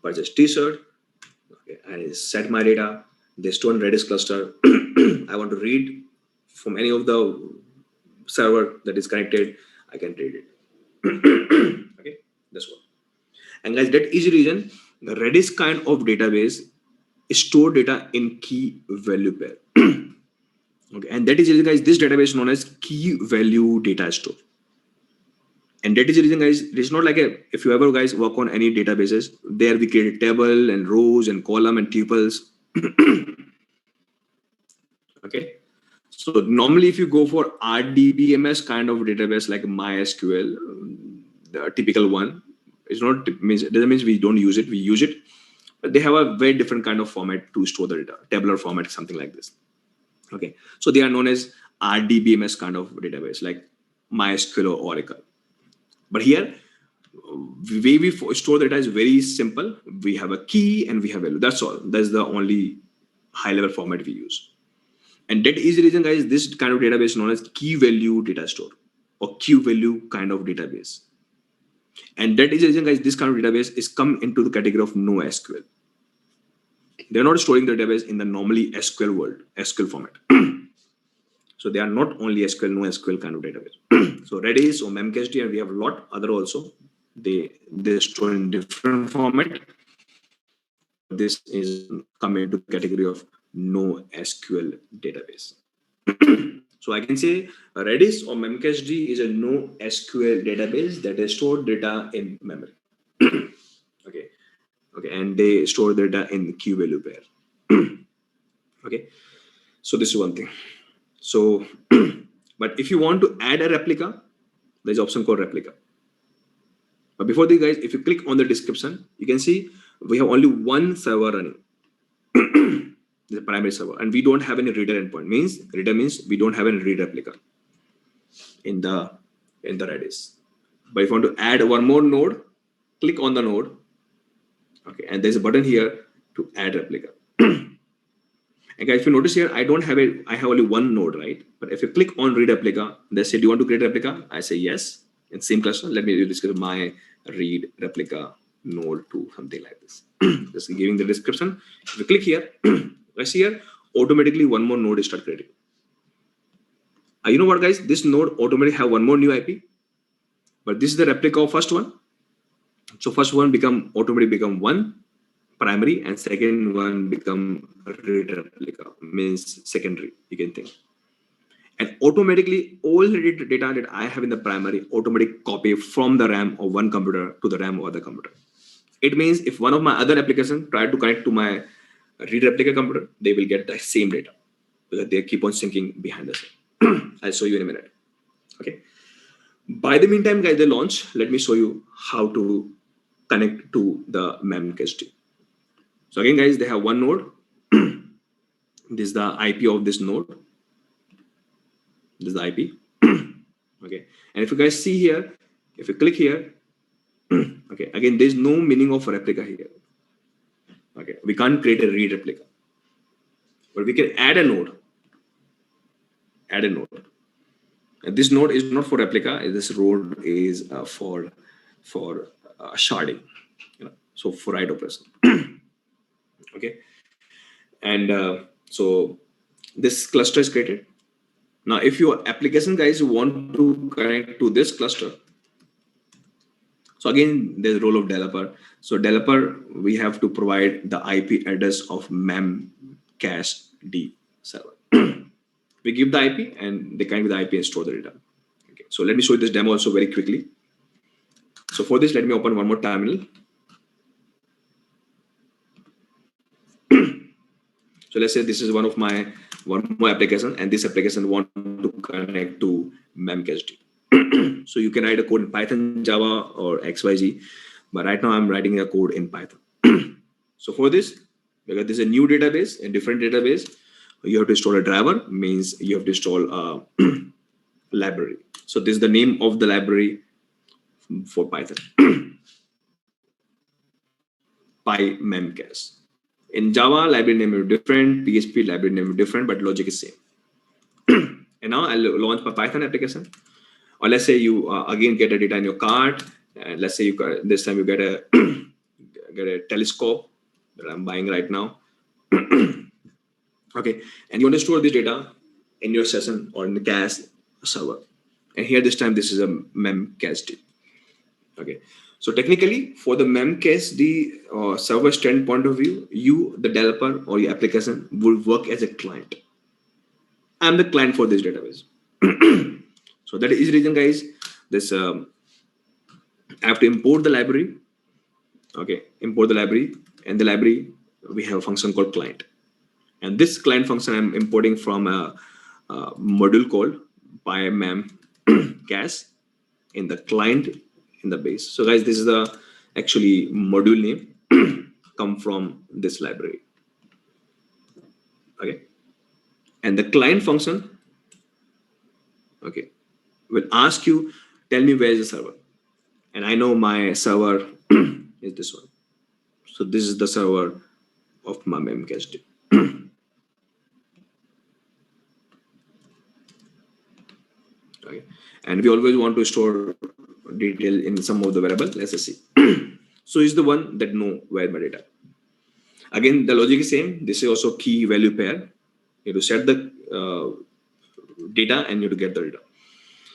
purchase t-shirt. Okay, I set my data. They store in Redis cluster. I want to read from any of the server that is connected. I can read it. Okay, that's what. And guys, that is the reason the Redis kind of database store data in key value pair. Okay, and that is the reason, guys, this database is known as key value data store. And that is the reason, guys, it's not like if you ever guys work on any databases, there we create a table and rows and column and tuples. Okay. So normally if you go for RDBMS kind of database like MySQL, the typical one, it doesn't mean we don't use it, we use it, but they have a very different kind of format to store the data, tabular format, something like this. Okay. So they are known as RDBMS kind of database like MySQL or Oracle. But here, the way we store data is very simple. We have a key and we have value. That's all. That's the only high-level format we use. And that is the reason, guys, this kind of database is known as key value data store or Q value kind of database. And that is the reason, guys, this kind of database is come into the category of NoSQL. They're not storing the database in the normally SQL world, SQL format. So they are not only SQL, NoSQL kind of database. So Redis or Memcached, and we have a lot other also. They store in different format. This is coming into the category of NoSQL database. So I can say Redis or Memcached is a NoSQL database that has stored data in memory. Okay, and they store data in key value pair. Okay, so this is one thing. So, but if you want to add a replica, there's an option called replica. But before this, guys, if you click on the description, you can see we have only one server running. The primary server, and we don't have any reader endpoint. Reader means we don't have any read replica in the Redis. But if you want to add one more node, click on the node. Okay, and there's a button here to add replica. And guys, if you notice here, I have only one node, right? But if you click on read replica, they say, do you want to create a replica? I say yes. In same cluster, let me describe my read replica node to something like this. Just giving the description. If you click here, guys, here automatically one more node is start creating. You know what, guys? This node automatically have one more new IP, but this is the replica of first one. So first one automatically become one primary, and second one become read replica, means secondary, you can think. And automatically all the data that I have in the primary automatic copy from the RAM of one computer to the RAM of other computer. It means if one of my other applications try to connect to my read replica computer, they will get the same data because they keep on syncing behind the scene. I'll show you in a minute. Okay. By the meantime, guys, they launch. Let me show you how to connect to the Memcached. So again, guys, they have one node. This is the IP of this node. This is the IP. Okay. And if you guys see here, if you click here, okay, again, there's no meaning of replica here. Okay, we can't create a read replica, but we can add a node. And this node is not for replica. This node is for for sharding, so for write operation. Okay, and so this cluster is created. Now, if your application guys want to connect to this cluster, so again, there's the role of developer. So developer, we have to provide the IP address of memcached server. We give the IP and they connect with the IP and store the data. Okay, so let me show you this demo also very quickly. So for this, let me open one more terminal. So let's say this is one more application, and this application want to connect to memcached. So you can write a code in Python, Java, or XYZ, but right now I'm writing a code in Python. So for this, because this is a new database, a different database, you have to install a driver, means you have to install a library. So this is the name of the library for Python. PyMemcache. In Java, library name is different, PHP library name is different, but logic is same. And now I'll launch my Python application. Or let's say you again get a data in your cart, and let's say this time you get a telescope that I'm buying right now. Okay, and you want to store this data in your session or in the cache server. And here this time this is a memcached. Okay, so technically for the memcached server standpoint of view, you, the developer or your application, will work as a client. I'm the client for this database. So that is the reason, guys, this I have to import the library. Okay, import the library, and the library we have a function called client, and this client function I'm importing from a module called PyMemcache in the client in the base. So guys, this is the actually module name come from this library. Okay, and the client function, okay, will ask you, tell me where is the server, and I know my server is this one. So this is the server of my memcached. Okay, and we always want to store detail in some of the variable. Let's just see. So is the one that know where my data. Again, the logic is same. This is also key value pair. You have to set the data and you have to get the data.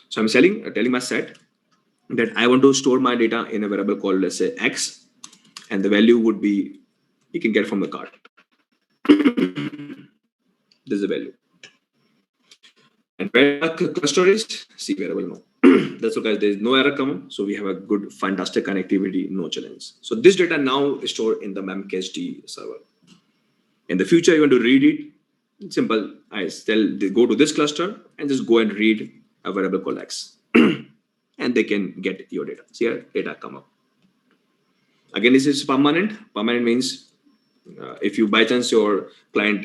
So I'm telling my set that I want to store my data in a variable called, let's say, X, and the value would be, you can get from the card. This is the value. And where the cluster is, C variable no. That's okay, guys, there is no error common. So we have a good, fantastic connectivity, no challenge. So this data now is stored in the memcached server. In the future, you want to read it. It's simple. I go to this cluster and just go and read a variable called X. And they can get your data. See here, data come up. Again, this is permanent. Permanent means if you by chance your client,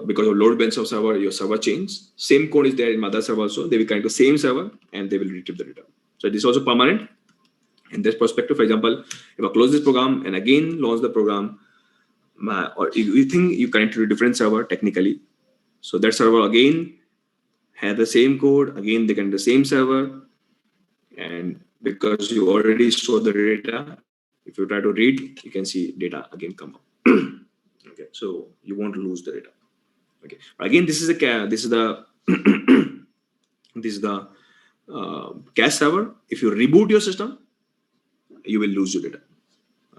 because of load balance of server, your server changes, same code is there in mother server also, they will connect to same server and they will retrieve the data. So this is also permanent. In this perspective, for example, if I close this program and again launch the program, or you think you connect to a different server technically, so that server again has the same code, again they connect the same server, and because you already store the data, if you try to read, you can see data again come up. Okay, so you won't lose the data. Okay, but again, this is the cache server. If you reboot your system, you will lose your data.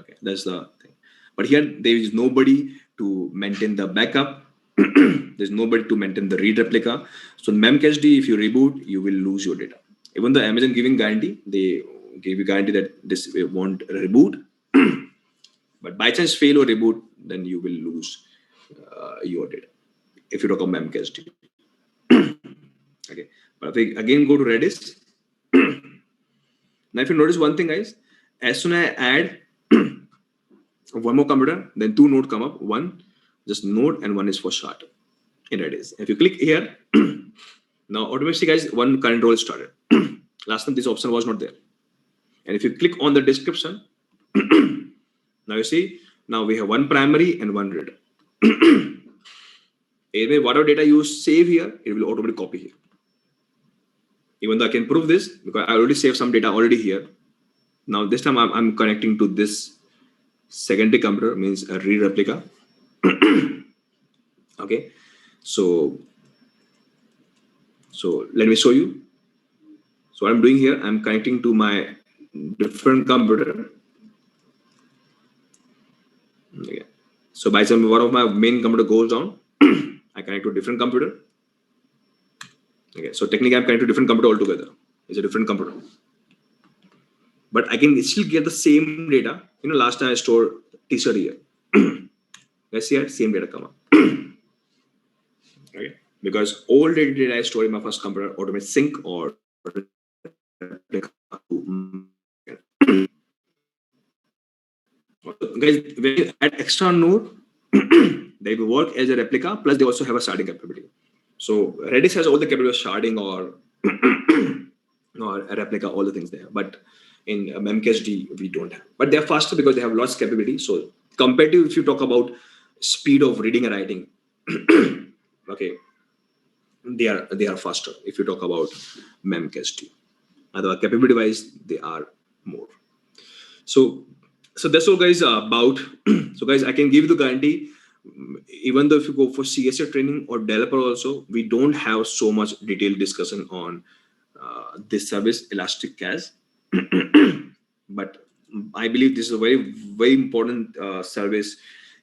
Okay, that's the thing. But here there is nobody to maintain the backup. There's nobody to maintain the read replica. So in memcached, if you reboot, you will lose your data. Even the Amazon giving guarantee, they give you guarantee that this won't reboot. But by chance fail or reboot, then you will lose your data if you talk about memcached. Okay, but if we again go to Redis. Now, if you notice one thing, guys, as soon as I add one more computer, then two nodes come up. One just node and one is for shard in Redis. If you click here, now automatically, guys, one current role started. Last time this option was not there. And if you click on the description, now you see, now we have one primary and one reader. Anyway, whatever data you save here, it will automatically copy here. Even though I can prove this, because I already saved some data already here. Now this time I'm connecting to this secondary computer, means a read replica. Okay, so let me show you. So what I'm doing here, I'm connecting to my different computer. Okay. So by some one of my main computer goes down, I connect to a different computer. Okay. So technically I'm connecting to different computer altogether. It's a different computer. But I can still get the same data. Last time I stored t-shirt here. Let's see, same data come up. Okay. Because all the data I store in my first computer automate sync or guys, when you add extra node, they will work as a replica, plus they also have a sharding capability. So Redis has all the capability of sharding or a replica, all the things there. But in Memcached, we don't have. But they're faster because they have lots of capability. So compared to if you talk about speed of reading and writing, okay, they are faster if you talk about Memcached. Otherwise, capability wise, they are more. So that's all, guys, about. So guys, I can give you the guarantee, even though if you go for CSA training or developer also, we don't have so much detailed discussion on this service, Elastic Cache. But I believe this is a very, very important service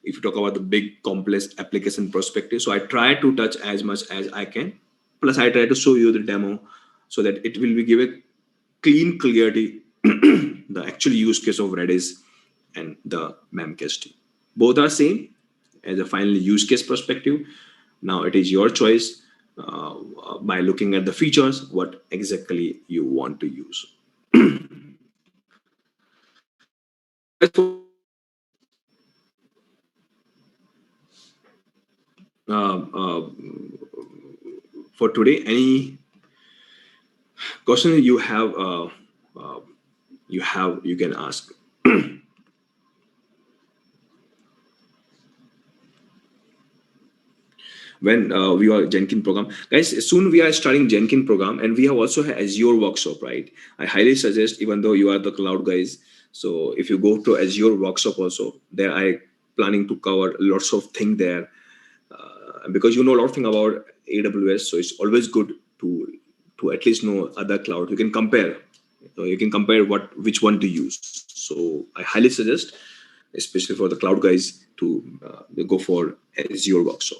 if you talk about the big complex application perspective. So I try to touch as much as I can. Plus, I try to show you the demo so that it will be given clean clarity the actual use case of Redis and the Memcached. Both are same as a final use case perspective. Now it is your choice by looking at the features, what exactly you want to use. For today, any question you have, you can ask. When we are Jenkins program, guys, soon we are starting Jenkins program, and we have also Azure workshop, right? I highly suggest, even though you are the cloud guys, so if you go to Azure workshop also, there I planning to cover lots of things there, because you know a lot of thing about AWS, so it's always good to at least know other cloud. You can compare, which one to use. So I highly suggest, especially for the cloud guys, to go for Azure workshop.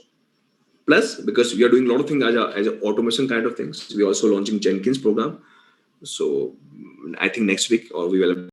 Plus, because we are doing a lot of things as a automation kind of things, we are also launching Jenkins program. So I think next week, or we will